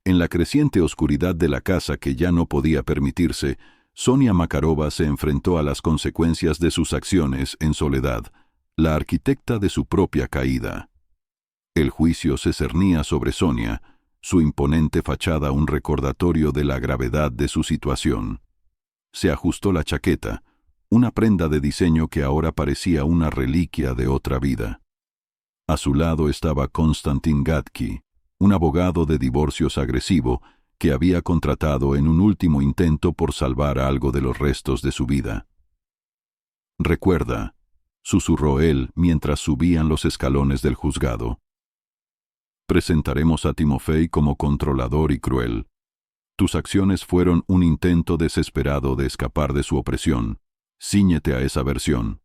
En la creciente oscuridad de la casa que ya no podía permitirse, Sonia Makarova se enfrentó a las consecuencias de sus acciones en soledad, la arquitecta de su propia caída. El juicio se cernía sobre Sonia, su imponente fachada un recordatorio de la gravedad de su situación. Se ajustó la chaqueta, una prenda de diseño que ahora parecía una reliquia de otra vida. A su lado estaba Konstantin Gatki, un abogado de divorcios agresivo que había contratado en un último intento por salvar algo de los restos de su vida. «Recuerda», susurró él mientras subían los escalones del juzgado. «Presentaremos a Timofey como controlador y cruel. Tus acciones fueron un intento desesperado de escapar de su opresión. Cíñete a esa versión».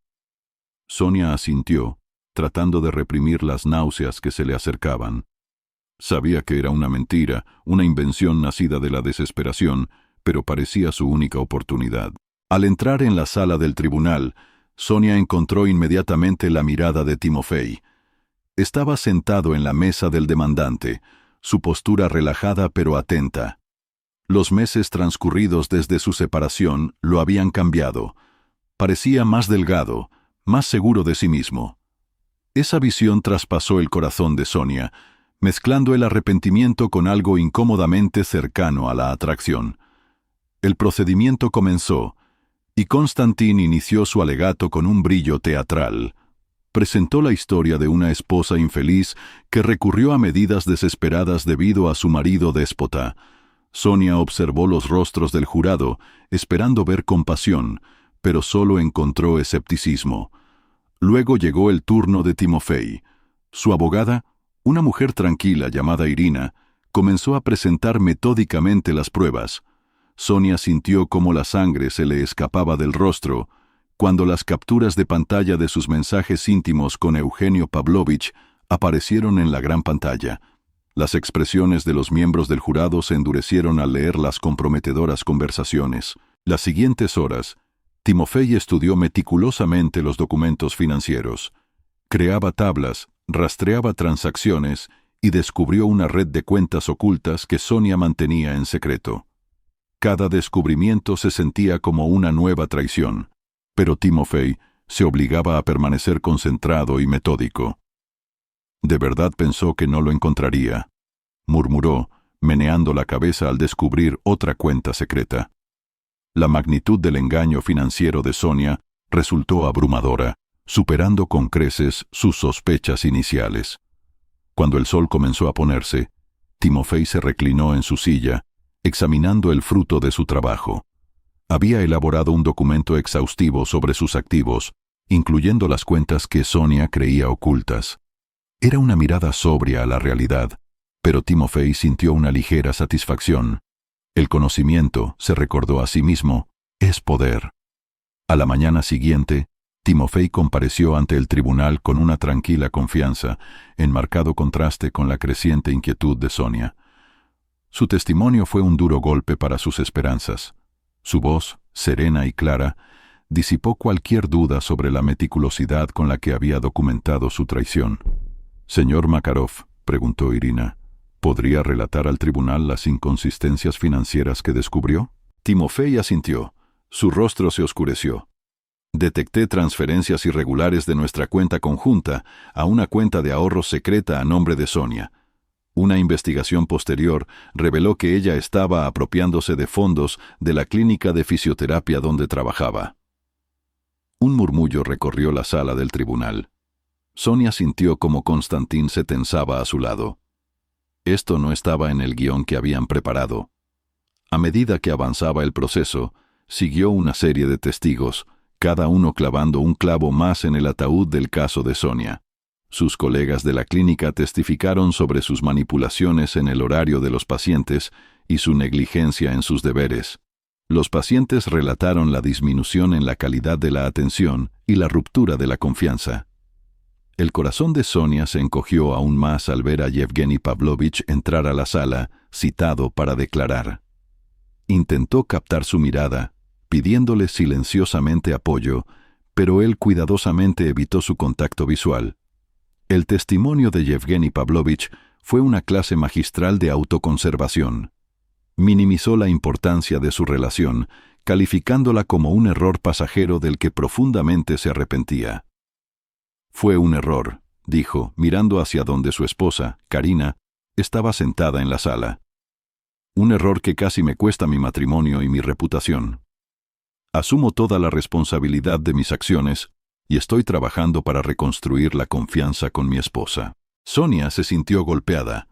Sonia asintió, tratando de reprimir las náuseas que se le acercaban. Sabía que era una mentira, una invención nacida de la desesperación, pero parecía su única oportunidad. Al entrar en la sala del tribunal, Sonia encontró inmediatamente la mirada de Timofey. Estaba sentado en la mesa del demandante, su postura relajada pero atenta. Los meses transcurridos desde su separación lo habían cambiado. Parecía más delgado, más seguro de sí mismo. Esa visión traspasó el corazón de Sonia, mezclando el arrepentimiento con algo incómodamente cercano a la atracción. El procedimiento comenzó, Y Constantin inició su alegato con un brillo teatral. Presentó la historia de una esposa infeliz que recurrió a medidas desesperadas debido a su marido déspota. Sonia observó los rostros del jurado, esperando ver compasión, pero solo encontró escepticismo. Luego llegó el turno de Timofei. Su abogada, una mujer tranquila llamada Irina, comenzó a presentar metódicamente las pruebas. Sonia sintió cómo la sangre se le escapaba del rostro cuando las capturas de pantalla de sus mensajes íntimos con Eugenio Pavlovich aparecieron en la gran pantalla. Las expresiones de los miembros del jurado se endurecieron al leer las comprometedoras conversaciones. Las siguientes horas, Timofei estudió meticulosamente los documentos financieros. Creaba tablas, rastreaba transacciones y descubrió una red de cuentas ocultas que Sonia mantenía en secreto. Cada descubrimiento se sentía como una nueva traición, pero Timofei se obligaba a permanecer concentrado y metódico. De verdad pensó que no lo encontraría, murmuró, meneando la cabeza al descubrir otra cuenta secreta. La magnitud del engaño financiero de Sonia resultó abrumadora, superando con creces sus sospechas iniciales. Cuando el sol comenzó a ponerse, Timofei se reclinó en su silla, examinando el fruto de su trabajo. Había elaborado un documento exhaustivo sobre sus activos, incluyendo las cuentas que Sonia creía ocultas. Era una mirada sobria a la realidad, pero Timofei sintió una ligera satisfacción. El conocimiento, se recordó a sí mismo, es poder. A la mañana siguiente, Timofei compareció ante el tribunal con una tranquila confianza, en marcado contraste con la creciente inquietud de Sonia. Su testimonio fue un duro golpe para sus esperanzas. Su voz, serena y clara, disipó cualquier duda sobre la meticulosidad con la que había documentado su traición. «Señor Makarov», preguntó Irina, ¿podría relatar al tribunal las inconsistencias financieras que descubrió? Timofei asintió. Su rostro se oscureció. «Detecté transferencias irregulares de nuestra cuenta conjunta a una cuenta de ahorros secreta a nombre de Sonia. Una investigación posterior reveló que ella estaba apropiándose de fondos de la clínica de fisioterapia donde trabajaba». Un murmullo recorrió la sala del tribunal. Sonia sintió como Constantin se tensaba a su lado. Esto no estaba en el guión que habían preparado. A medida que avanzaba el proceso, siguió una serie de testigos, cada uno clavando un clavo más en el ataúd del caso de Sonia. Sus colegas de la clínica testificaron sobre sus manipulaciones en el horario de los pacientes y su negligencia en sus deberes. Los pacientes relataron la disminución en la calidad de la atención y la ruptura de la confianza. El corazón de Sonia se encogió aún más al ver a Yevgeny Pavlovich entrar a la sala, citado para declarar. Intentó captar su mirada, pidiéndole silenciosamente apoyo, pero él cuidadosamente evitó su contacto visual. El testimonio de Yevgeny Pavlovich fue una clase magistral de autoconservación. Minimizó la importancia de su relación, calificándola como un error pasajero del que profundamente se arrepentía. «Fue un error», dijo, mirando hacia donde su esposa, Karina, estaba sentada en la sala. «Un error que casi me cuesta mi matrimonio y mi reputación. Asumo toda la responsabilidad de mis acciones y estoy trabajando para reconstruir la confianza con mi esposa». Sonia se sintió golpeada.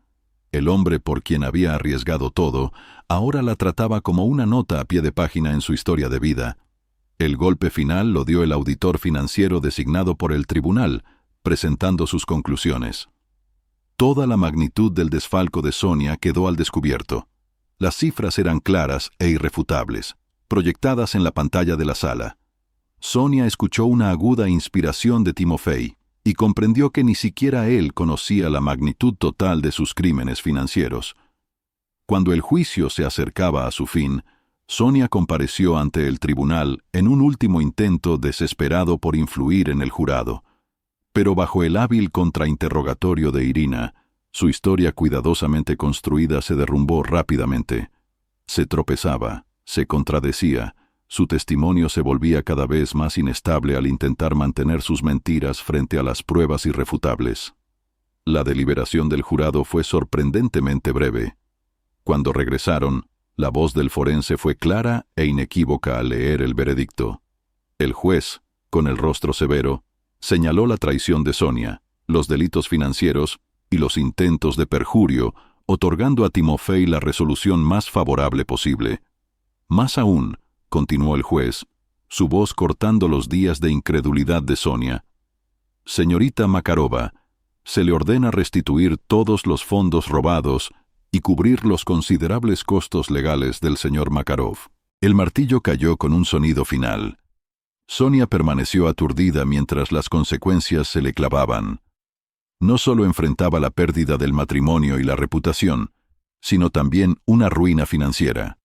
El hombre por quien había arriesgado todo, ahora la trataba como una nota a pie de página en su historia de vida. El golpe final lo dio el auditor financiero designado por el tribunal, presentando sus conclusiones. Toda la magnitud del desfalco de Sonia quedó al descubierto. Las cifras eran claras e irrefutables, proyectadas en la pantalla de la sala. Sonia escuchó una aguda inspiración de Timofei y comprendió que ni siquiera él conocía la magnitud total de sus crímenes financieros. Cuando el juicio se acercaba a su fin, Sonia compareció ante el tribunal en un último intento desesperado por influir en el jurado. Pero bajo el hábil contrainterrogatorio de Irina, su historia cuidadosamente construida se derrumbó rápidamente. Se tropezaba, se contradecía, su testimonio se volvía cada vez más inestable al intentar mantener sus mentiras frente a las pruebas irrefutables. La deliberación del jurado fue sorprendentemente breve. Cuando regresaron, La voz del forense fue clara e inequívoca al leer el veredicto. El juez, con el rostro severo, señaló la traición de Sonia, los delitos financieros y los intentos de perjurio, otorgando a Timofey la resolución más favorable posible. Más aún, continuó el juez, su voz cortando los días de incredulidad de Sonia. Señorita Makarova, se le ordena restituir todos los fondos robados y cubrir los considerables costos legales del señor Makarov. El martillo cayó con un sonido final. Sonia permaneció aturdida mientras las consecuencias se le clavaban. No solo enfrentaba la pérdida del matrimonio y la reputación, sino también una ruina financiera.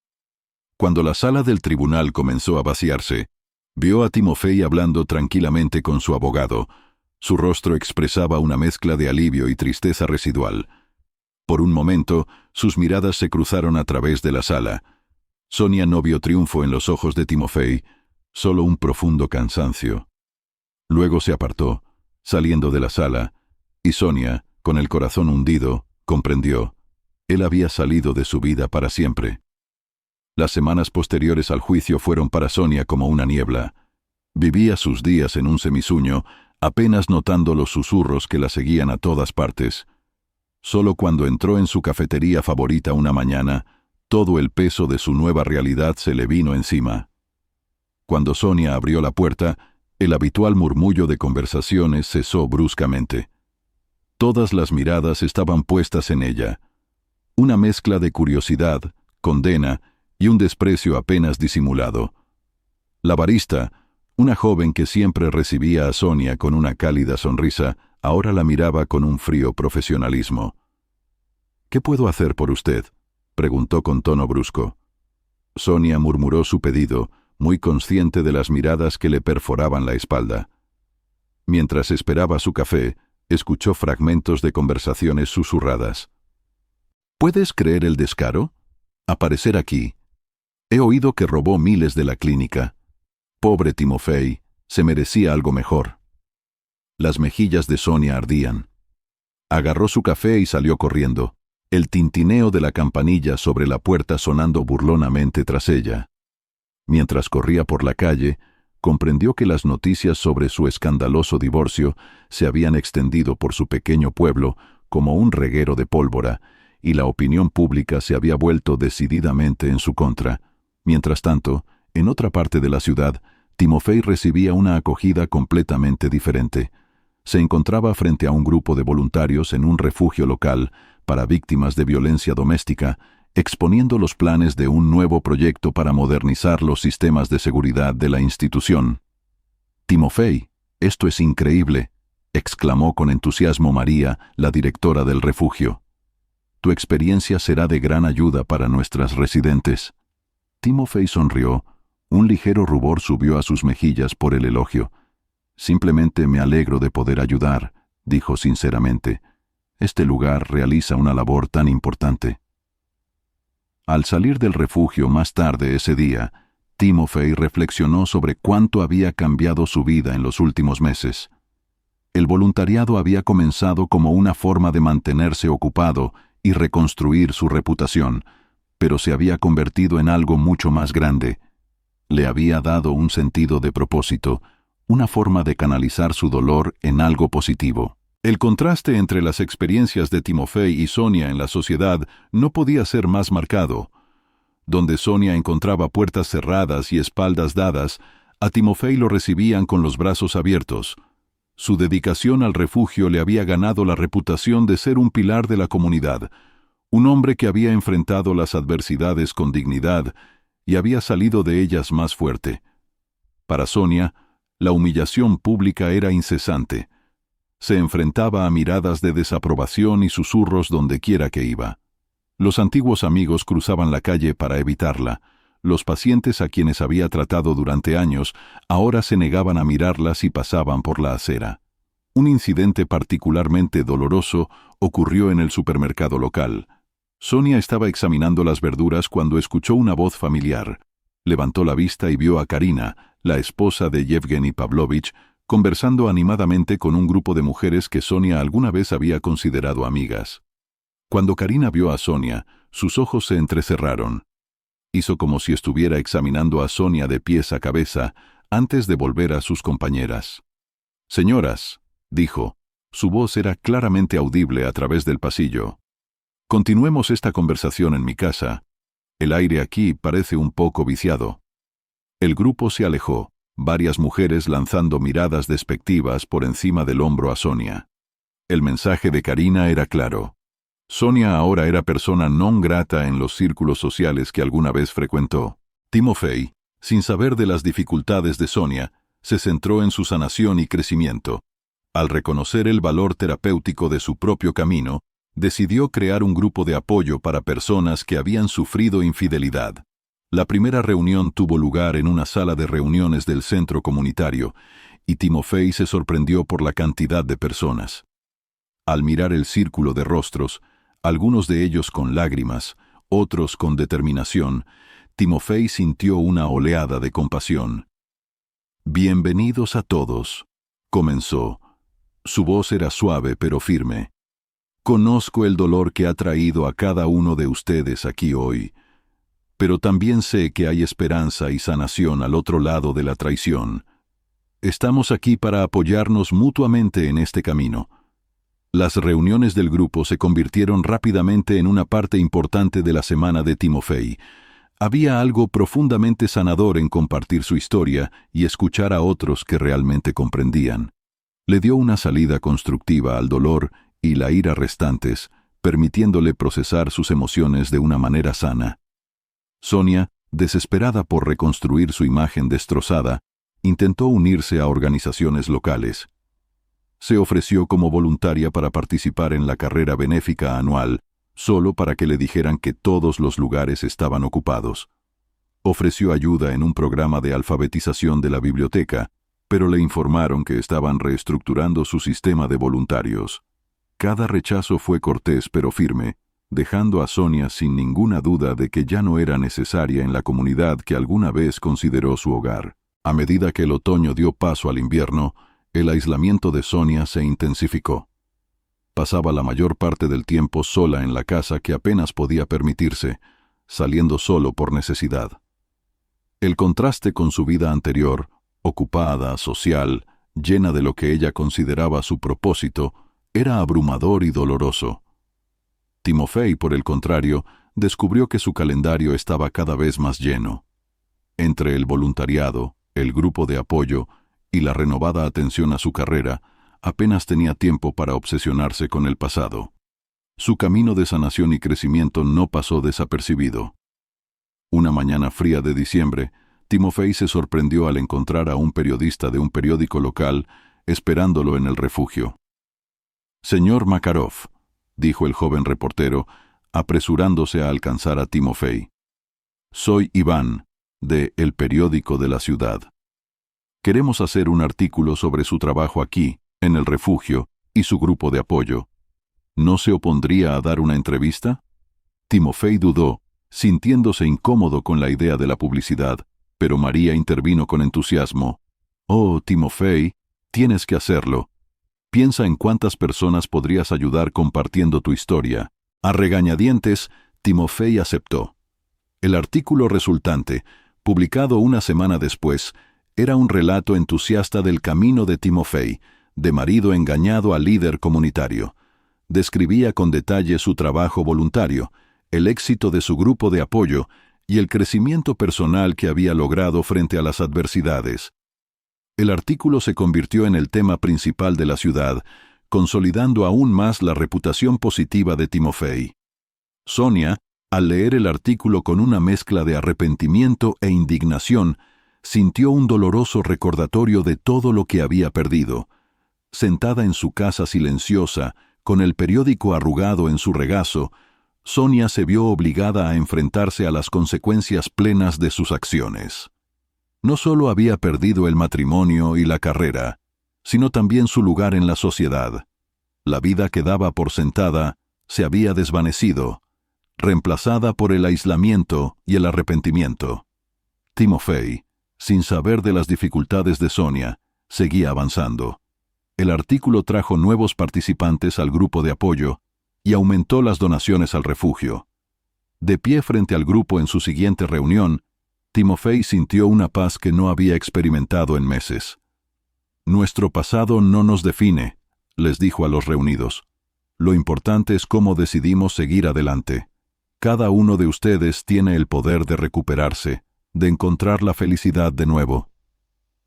Cuando la sala del tribunal comenzó a vaciarse, vio a Timofey hablando tranquilamente con su abogado. Su rostro expresaba una mezcla de alivio y tristeza residual. Por un momento, sus miradas se cruzaron a través de la sala. Sonia no vio triunfo en los ojos de Timofey, solo un profundo cansancio. Luego se apartó, saliendo de la sala, y Sonia, con el corazón hundido, comprendió. Él había salido de su vida para siempre. Las semanas posteriores al juicio fueron para Sonia como una niebla. Vivía sus días en un semisueño, apenas notando los susurros que la seguían a todas partes. Solo cuando entró en su cafetería favorita una mañana, todo el peso de su nueva realidad se le vino encima. Cuando Sonia abrió la puerta, el habitual murmullo de conversaciones cesó bruscamente. Todas las miradas estaban puestas en ella. Una mezcla de curiosidad, condena y un desprecio apenas disimulado. La barista, una joven que siempre recibía a Sonia con una cálida sonrisa, ahora la miraba con un frío profesionalismo. «¿Qué puedo hacer por usted?», preguntó con tono brusco. Sonia murmuró su pedido, muy consciente de las miradas que le perforaban la espalda. Mientras esperaba su café, escuchó fragmentos de conversaciones susurradas. «¿Puedes creer el descaro? Aparecer aquí. He oído que robó miles de la clínica. Pobre Timofey, se merecía algo mejor». Las mejillas de Sonia ardían. Agarró su café y salió corriendo, el tintineo de la campanilla sobre la puerta sonando burlonamente tras ella. Mientras corría por la calle, comprendió que las noticias sobre su escandaloso divorcio se habían extendido por su pequeño pueblo como un reguero de pólvora, y la opinión pública se había vuelto decididamente en su contra. Mientras tanto, en otra parte de la ciudad, Timofey recibía una acogida completamente diferente. Se encontraba frente a un grupo de voluntarios en un refugio local para víctimas de violencia doméstica, exponiendo los planes de un nuevo proyecto para modernizar los sistemas de seguridad de la institución. «Timofey, esto es increíble», exclamó con entusiasmo María, la directora del refugio. «Tu experiencia será de gran ayuda para nuestras residentes». Timofey sonrió. Un ligero rubor subió a sus mejillas por el elogio. «Simplemente me alegro de poder ayudar», dijo sinceramente. «Este lugar realiza una labor tan importante». Al salir del refugio más tarde ese día, Timofey reflexionó sobre cuánto había cambiado su vida en los últimos meses. El voluntariado había comenzado como una forma de mantenerse ocupado y reconstruir su reputación, pero se había convertido en algo mucho más grande. Le había dado un sentido de propósito, una forma de canalizar su dolor en algo positivo. El contraste entre las experiencias de Timofey y Sonia en la sociedad no podía ser más marcado. Donde Sonia encontraba puertas cerradas y espaldas dadas, a Timofey lo recibían con los brazos abiertos. Su dedicación al refugio le había ganado la reputación de ser un pilar de la comunidad, un hombre que había enfrentado las adversidades con dignidad y había salido de ellas más fuerte. Para Sonia, la humillación pública era incesante. Se enfrentaba a miradas de desaprobación y susurros dondequiera que iba. Los antiguos amigos cruzaban la calle para evitarla. Los pacientes a quienes había tratado durante años ahora se negaban a mirarlas y pasaban por la acera. Un incidente particularmente doloroso ocurrió en el supermercado local. Sonia estaba examinando las verduras cuando escuchó una voz familiar. Levantó la vista y vio a Karina, la esposa de Yevgeny Pavlovich, conversando animadamente con un grupo de mujeres que Sonia alguna vez había considerado amigas. Cuando Karina vio a Sonia, sus ojos se entrecerraron. Hizo como si estuviera examinando a Sonia de pies a cabeza antes de volver a sus compañeras. «Señoras», dijo, su voz era claramente audible a través del pasillo. «Continuemos esta conversación en mi casa. El aire aquí parece un poco viciado». El grupo se alejó, varias mujeres lanzando miradas despectivas por encima del hombro a Sonia. El mensaje de Karina era claro. Sonia ahora era persona non grata en los círculos sociales que alguna vez frecuentó. Timofey, sin saber de las dificultades de Sonia, se centró en su sanación y crecimiento. Al reconocer el valor terapéutico de su propio camino, decidió crear un grupo de apoyo para personas que habían sufrido infidelidad. La primera reunión tuvo lugar en una sala de reuniones del centro comunitario, y Timofey se sorprendió por la cantidad de personas. Al mirar el círculo de rostros, algunos de ellos con lágrimas, otros con determinación, Timofey sintió una oleada de compasión. «Bienvenidos a todos», comenzó. Su voz era suave pero firme. «Conozco el dolor que ha traído a cada uno de ustedes aquí hoy, pero también sé que hay esperanza y sanación al otro lado de la traición. Estamos aquí para apoyarnos mutuamente en este camino». Las reuniones del grupo se convirtieron rápidamente en una parte importante de la semana de Timofey. Había algo profundamente sanador en compartir su historia y escuchar a otros que realmente comprendían. Le dio una salida constructiva al dolor y la ira restantes, permitiéndole procesar sus emociones de una manera sana. Sonia, desesperada por reconstruir su imagen destrozada, intentó unirse a organizaciones locales. Se ofreció como voluntaria para participar en la carrera benéfica anual, solo para que le dijeran que todos los lugares estaban ocupados. Ofreció ayuda en un programa de alfabetización de la biblioteca, pero le informaron que estaban reestructurando su sistema de voluntarios. Cada rechazo fue cortés pero firme, dejando a Sonia sin ninguna duda de que ya no era necesaria en la comunidad que alguna vez consideró su hogar. A medida que el otoño dio paso al invierno, el aislamiento de Sonia se intensificó. Pasaba la mayor parte del tiempo sola en la casa que apenas podía permitirse, saliendo solo por necesidad. El contraste con su vida anterior, ocupada, social, llena de lo que ella consideraba su propósito, era abrumador y doloroso. Timofey, por el contrario, descubrió que su calendario estaba cada vez más lleno. Entre el voluntariado, el grupo de apoyo y la renovada atención a su carrera, apenas tenía tiempo para obsesionarse con el pasado. Su camino de sanación y crecimiento no pasó desapercibido. Una mañana fría de diciembre, Timofey se sorprendió al encontrar a un periodista de un periódico local esperándolo en el refugio. «Señor Makarov», dijo el joven reportero, apresurándose a alcanzar a Timofey. «Soy Iván, de El Periódico de la Ciudad. Queremos hacer un artículo sobre su trabajo aquí, en el refugio, y su grupo de apoyo. ¿No se opondría a dar una entrevista?» Timofey dudó, sintiéndose incómodo con la idea de la publicidad, pero María intervino con entusiasmo. «Oh, Timofey, tienes que hacerlo. Piensa en cuántas personas podrías ayudar compartiendo tu historia». A regañadientes, Timofey aceptó. El artículo resultante, publicado una semana después, era un relato entusiasta del camino de Timofey, de marido engañado a líder comunitario. Describía con detalle su trabajo voluntario, el éxito de su grupo de apoyo y el crecimiento personal que había logrado frente a las adversidades. El artículo se convirtió en el tema principal de la ciudad, consolidando aún más la reputación positiva de Timofey. Sonia, al leer el artículo con una mezcla de arrepentimiento e indignación, sintió un doloroso recordatorio de todo lo que había perdido. Sentada en su casa silenciosa, con el periódico arrugado en su regazo, Sonia se vio obligada a enfrentarse a las consecuencias plenas de sus acciones. No solo había perdido el matrimonio y la carrera, sino también su lugar en la sociedad. La vida que daba por sentada se había desvanecido, reemplazada por el aislamiento y el arrepentimiento. Timofey, sin saber de las dificultades de Sonia, seguía avanzando. El artículo trajo nuevos participantes al grupo de apoyo y aumentó las donaciones al refugio. De pie frente al grupo en su siguiente reunión, Timofey sintió una paz que no había experimentado en meses. «Nuestro pasado no nos define», les dijo a los reunidos. «Lo importante es cómo decidimos seguir adelante. Cada uno de ustedes tiene el poder de recuperarse, de encontrar la felicidad de nuevo.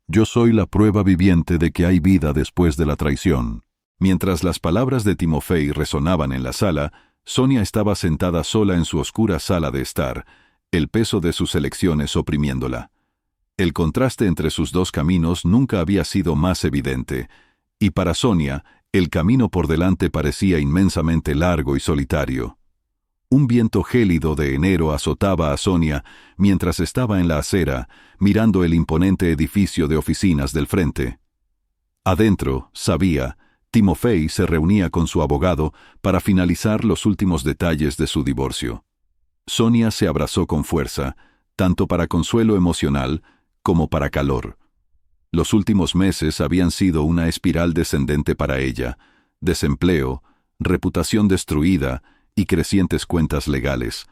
Yo soy la prueba viviente de que hay vida después de la traición». Mientras las palabras de Timofey resonaban en la sala, Sonia estaba sentada sola en su oscura sala de estar, el peso de sus elecciones oprimiéndola. El contraste entre sus dos caminos nunca había sido más evidente, y para Sonia, el camino por delante parecía inmensamente largo y solitario. Un viento gélido de enero azotaba a Sonia mientras estaba en la acera, mirando el imponente edificio de oficinas del frente. Adentro, sabía, Timofey se reunía con su abogado para finalizar los últimos detalles de su divorcio. Sonia se abrazó con fuerza, tanto para consuelo emocional como para calor. Los últimos meses habían sido una espiral descendente para ella: desempleo, reputación destruida y crecientes cuentas legales.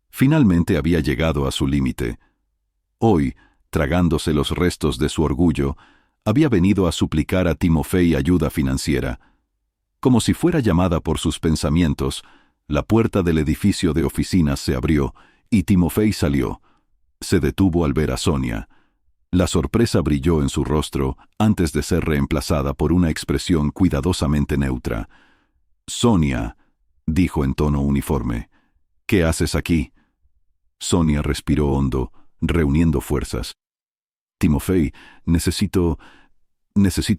Finalmente había llegado a su límite. Hoy, tragándose los restos de su orgullo, había venido a suplicar a Timofey ayuda financiera. Como si fuera llamada por sus pensamientos, la puerta del edificio de oficinas se abrió y Timofey salió. Se detuvo al ver a Sonia. La sorpresa brilló en su rostro antes de ser reemplazada por una expresión cuidadosamente neutra. «Sonia», dijo en tono uniforme, «¿qué haces aquí?» Sonia respiró hondo, reuniendo fuerzas. «Timofey, necesito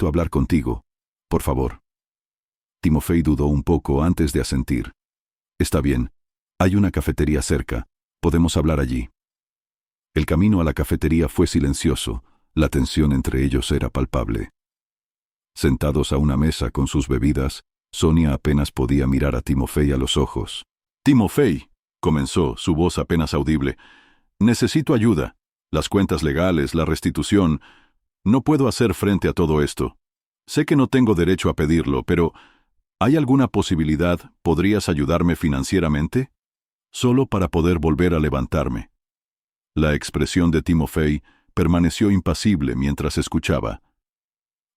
hablar contigo, por favor». Timofey dudó un poco antes de asentir. «Está bien, hay una cafetería cerca, podemos hablar allí». El camino a la cafetería fue silencioso, la tensión entre ellos era palpable. Sentados a una mesa con sus bebidas, Sonia apenas podía mirar a Timofey a los ojos. «Timofey», comenzó, su voz apenas audible, «necesito ayuda. Las cuentas legales, la restitución. No puedo hacer frente a todo esto. Sé que no tengo derecho a pedirlo, pero ¿hay alguna posibilidad? ¿Podrías ayudarme financieramente? Solo para poder volver a levantarme». La expresión de Timofey permaneció impasible mientras escuchaba.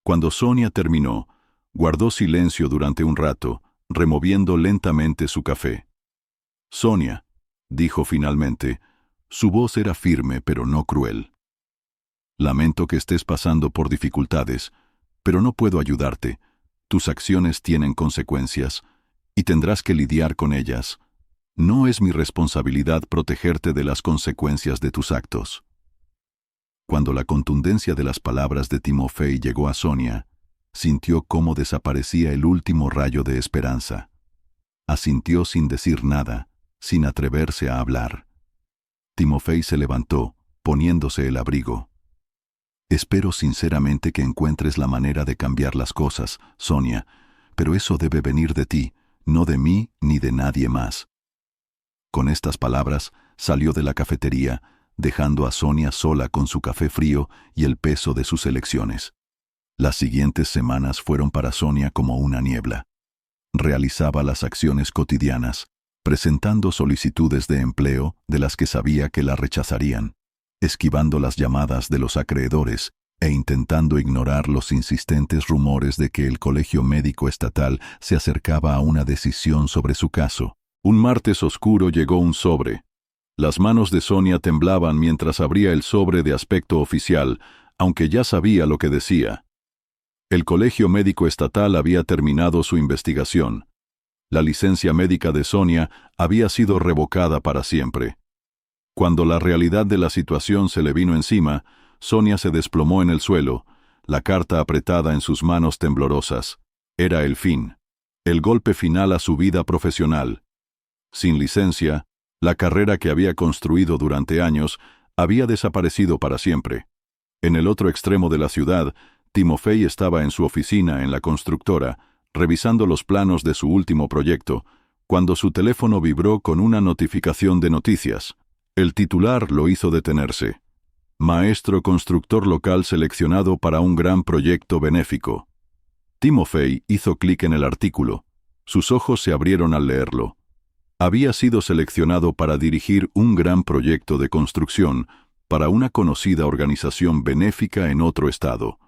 Cuando Sonia terminó, guardó silencio durante un rato, removiendo lentamente su café. «Sonia», dijo finalmente, su voz era firme pero no cruel. «Lamento que estés pasando por dificultades, pero no puedo ayudarte. Tus acciones tienen consecuencias, y tendrás que lidiar con ellas. No es mi responsabilidad protegerte de las consecuencias de tus actos». Cuando la contundencia de las palabras de Timofey llegó a Sonia, sintió cómo desaparecía el último rayo de esperanza. Asintió sin decir nada, sin atreverse a hablar. Timofey se levantó, poniéndose el abrigo. «Espero sinceramente que encuentres la manera de cambiar las cosas, Sonia, pero eso debe venir de ti, no de mí ni de nadie más». Con estas palabras, salió de la cafetería, dejando a Sonia sola con su café frío y el peso de sus elecciones. Las siguientes semanas fueron para Sonia como una niebla. Realizaba las acciones cotidianas, presentando solicitudes de empleo de las que sabía que la rechazarían, esquivando las llamadas de los acreedores e intentando ignorar los insistentes rumores de que el Colegio Médico Estatal se acercaba a una decisión sobre su caso. Un martes oscuro llegó un sobre. Las manos de Sonia temblaban mientras abría el sobre de aspecto oficial, aunque ya sabía lo que decía. El Colegio Médico Estatal había terminado su investigación. La licencia médica de Sonia había sido revocada para siempre. Cuando la realidad de la situación se le vino encima, Sonia se desplomó en el suelo, la carta apretada en sus manos temblorosas. Era el fin, el golpe final a su vida profesional. Sin licencia, la carrera que había construido durante años había desaparecido para siempre. En el otro extremo de la ciudad, Timofey estaba en su oficina en la constructora, revisando los planos de su último proyecto, cuando su teléfono vibró con una notificación de noticias. El titular lo hizo detenerse. Maestro constructor local seleccionado para un gran proyecto benéfico. Timofey hizo clic en el artículo. Sus ojos se abrieron al leerlo. Había sido seleccionado para dirigir un gran proyecto de construcción para una conocida organización benéfica en otro estado.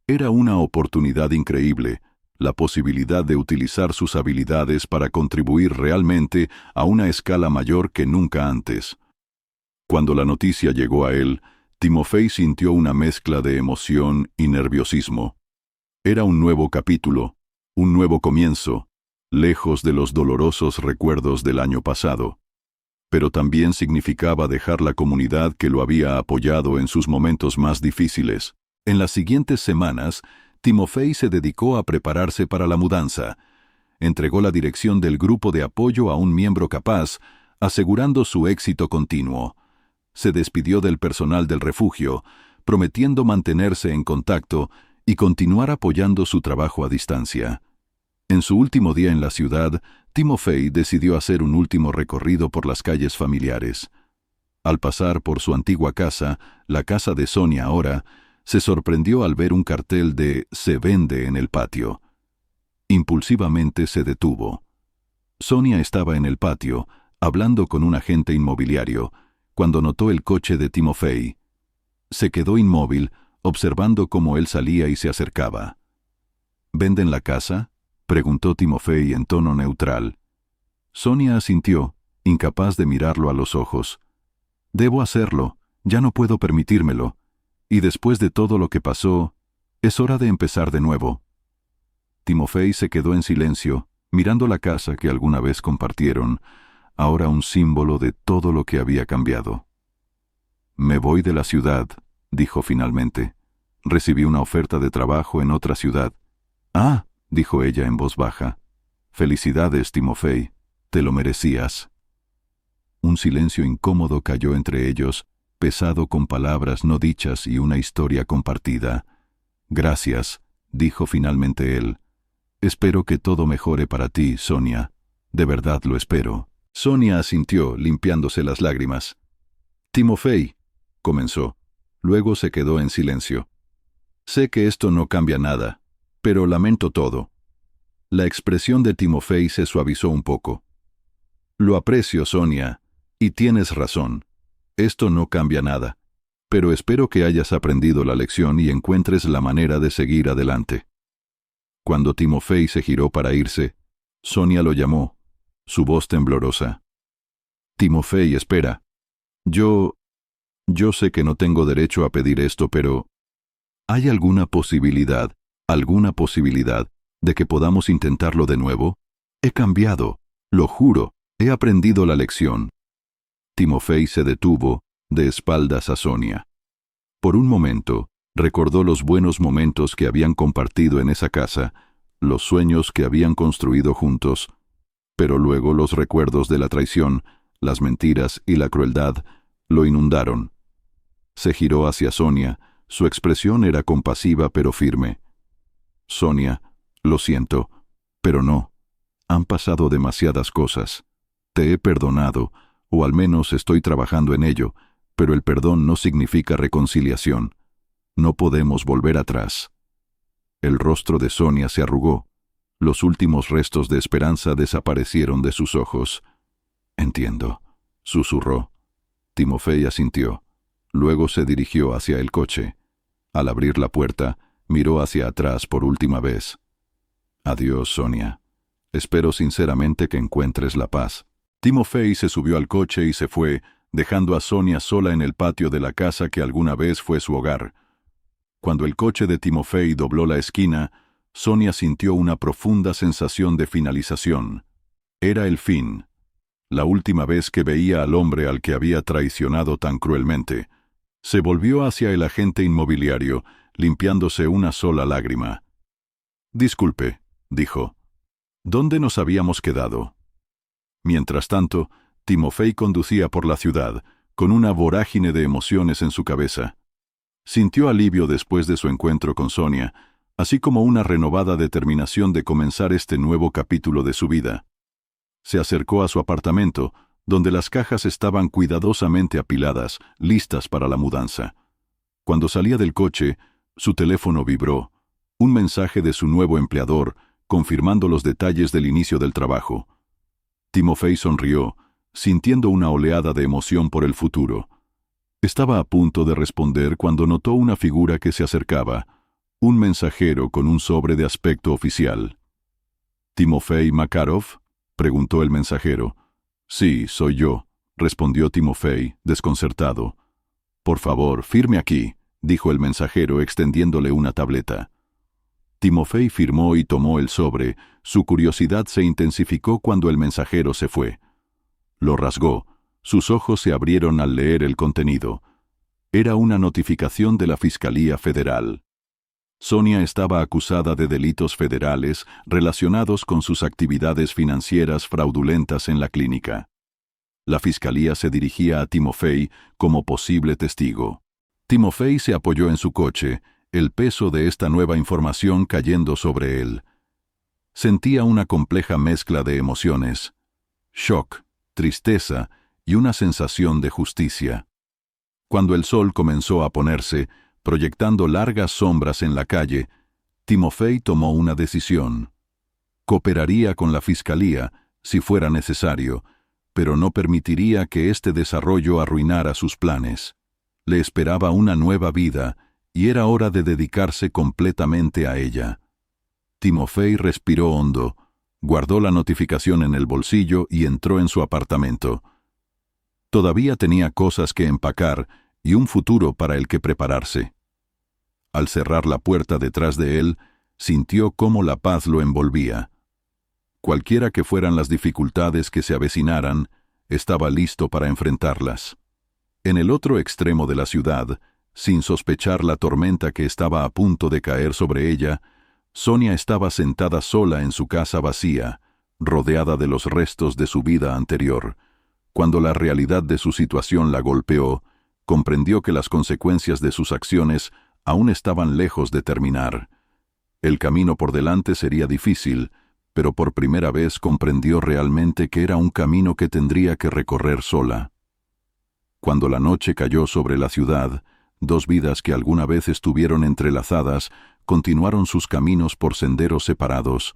Era una oportunidad increíble, la posibilidad de utilizar sus habilidades para contribuir realmente a una escala mayor que nunca antes. Cuando la noticia llegó a él, Timofey sintió una mezcla de emoción y nerviosismo. Era un nuevo capítulo, un nuevo comienzo, lejos de los dolorosos recuerdos del año pasado. Pero también significaba dejar la comunidad que lo había apoyado en sus momentos más difíciles. En las siguientes semanas, Timofey se dedicó a prepararse para la mudanza. Entregó la dirección del grupo de apoyo a un miembro capaz, asegurando su éxito continuo. Se despidió del personal del refugio, prometiendo mantenerse en contacto y continuar apoyando su trabajo a distancia. En su último día en la ciudad, Timofey decidió hacer un último recorrido por las calles familiares. Al pasar por su antigua casa, la casa de Sonia ahora, se sorprendió al ver un cartel de «Se vende» en el patio. Impulsivamente se detuvo. Sonia estaba en el patio, hablando con un agente inmobiliario, cuando notó el coche de Timofey. Se quedó inmóvil, observando cómo él salía y se acercaba. «¿Venden la casa?», preguntó Timofey en tono neutral. Sonia asintió, incapaz de mirarlo a los ojos. «Debo hacerlo, ya no puedo permitírmelo. Y después de todo lo que pasó, es hora de empezar de nuevo». Timofey se quedó en silencio, mirando la casa que alguna vez compartieron, ahora un símbolo de todo lo que había cambiado. «Me voy de la ciudad», dijo finalmente. «Recibí una oferta de trabajo en otra ciudad». «Ah», dijo ella en voz baja. «Felicidades, Timofey, te lo merecías». Un silencio incómodo cayó entre ellos, pesado con palabras no dichas y una historia compartida. «Gracias», dijo finalmente él. «Espero que todo mejore para ti, Sonia. De verdad lo espero». Sonia asintió, limpiándose las lágrimas. «Timofey», comenzó. Luego se quedó en silencio. «Sé que esto no cambia nada, pero lamento todo». La expresión de Timofey se suavizó un poco. «Lo aprecio, Sonia, y tienes razón. Esto no cambia nada, pero espero que hayas aprendido la lección y encuentres la manera de seguir adelante». Cuando Timofey se giró para irse, Sonia lo llamó, su voz temblorosa. «Timofey, espera. Yo sé que no tengo derecho a pedir esto, pero ¿hay alguna posibilidad de que podamos intentarlo de nuevo? He cambiado, lo juro, he aprendido la lección». Timofey se detuvo, de espaldas a Sonia. Por un momento, recordó los buenos momentos que habían compartido en esa casa, los sueños que habían construido juntos, pero luego los recuerdos de la traición, las mentiras y la crueldad lo inundaron. Se giró hacia Sonia, su expresión era compasiva pero firme. «Sonia, lo siento, pero no. Han pasado demasiadas cosas. Te he perdonado, o al menos estoy trabajando en ello, pero el perdón no significa reconciliación. No podemos volver atrás». El rostro de Sonia se arrugó. Los últimos restos de esperanza desaparecieron de sus ojos. «Entiendo», susurró. Timofey asintió. Luego se dirigió hacia el coche. Al abrir la puerta, miró hacia atrás por última vez. «Adiós, Sonia. Espero sinceramente que encuentres la paz». Timofey se subió al coche y se fue, dejando a Sonia sola en el patio de la casa que alguna vez fue su hogar. Cuando el coche de Timofey dobló la esquina, Sonia sintió una profunda sensación de finalización. Era el fin. La última vez que veía al hombre al que había traicionado tan cruelmente. Se volvió hacia el agente inmobiliario, limpiándose una sola lágrima. «Disculpe», dijo. «¿Dónde nos habíamos quedado?» Mientras tanto, Timofey conducía por la ciudad, con una vorágine de emociones en su cabeza. Sintió alivio después de su encuentro con Sonia, así como una renovada determinación de comenzar este nuevo capítulo de su vida. Se acercó a su apartamento, donde las cajas estaban cuidadosamente apiladas, listas para la mudanza. Cuando salía del coche, su teléfono vibró. Un mensaje de su nuevo empleador, confirmando los detalles del inicio del trabajo. Timofey sonrió, sintiendo una oleada de emoción por el futuro. Estaba a punto de responder cuando notó una figura que se acercaba, un mensajero con un sobre de aspecto oficial. «¿Timofey Makarov?», preguntó el mensajero. «Sí, soy yo», respondió Timofey, desconcertado. «Por favor, firme aquí», dijo el mensajero extendiéndole una tableta. Timofey firmó y tomó el sobre. Su curiosidad se intensificó cuando el mensajero se fue. Lo rasgó. Sus ojos se abrieron al leer el contenido. Era una notificación de la Fiscalía Federal. Sonia estaba acusada de delitos federales relacionados con sus actividades financieras fraudulentas en la clínica. La Fiscalía se dirigía a Timofey como posible testigo. Timofey se apoyó en su coche, el peso de esta nueva información cayendo sobre él. Sentía una compleja mezcla de emociones: shock, tristeza y una sensación de justicia. Cuando el sol comenzó a ponerse, proyectando largas sombras en la calle, Timofey tomó una decisión. Cooperaría con la Fiscalía, si fuera necesario, pero no permitiría que este desarrollo arruinara sus planes. Le esperaba una nueva vida, y era hora de dedicarse completamente a ella. Timofey respiró hondo, guardó la notificación en el bolsillo y entró en su apartamento. Todavía tenía cosas que empacar y un futuro para el que prepararse. Al cerrar la puerta detrás de él, sintió cómo la paz lo envolvía. Cualquiera que fueran las dificultades que se avecinaran, estaba listo para enfrentarlas. En el otro extremo de la ciudad, sin sospechar la tormenta que estaba a punto de caer sobre ella, Sonia estaba sentada sola en su casa vacía, rodeada de los restos de su vida anterior. Cuando la realidad de su situación la golpeó, comprendió que las consecuencias de sus acciones aún estaban lejos de terminar. El camino por delante sería difícil, pero por primera vez comprendió realmente que era un camino que tendría que recorrer sola. Cuando la noche cayó sobre la ciudad, dos vidas que alguna vez estuvieron entrelazadas continuaron sus caminos por senderos separados.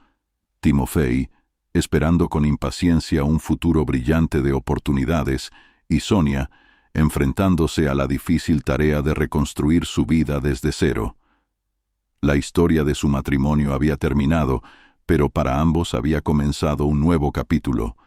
Timofey, esperando con impaciencia un futuro brillante de oportunidades, y Sonia, enfrentándose a la difícil tarea de reconstruir su vida desde cero. La historia de su matrimonio había terminado, pero para ambos había comenzado un nuevo capítulo.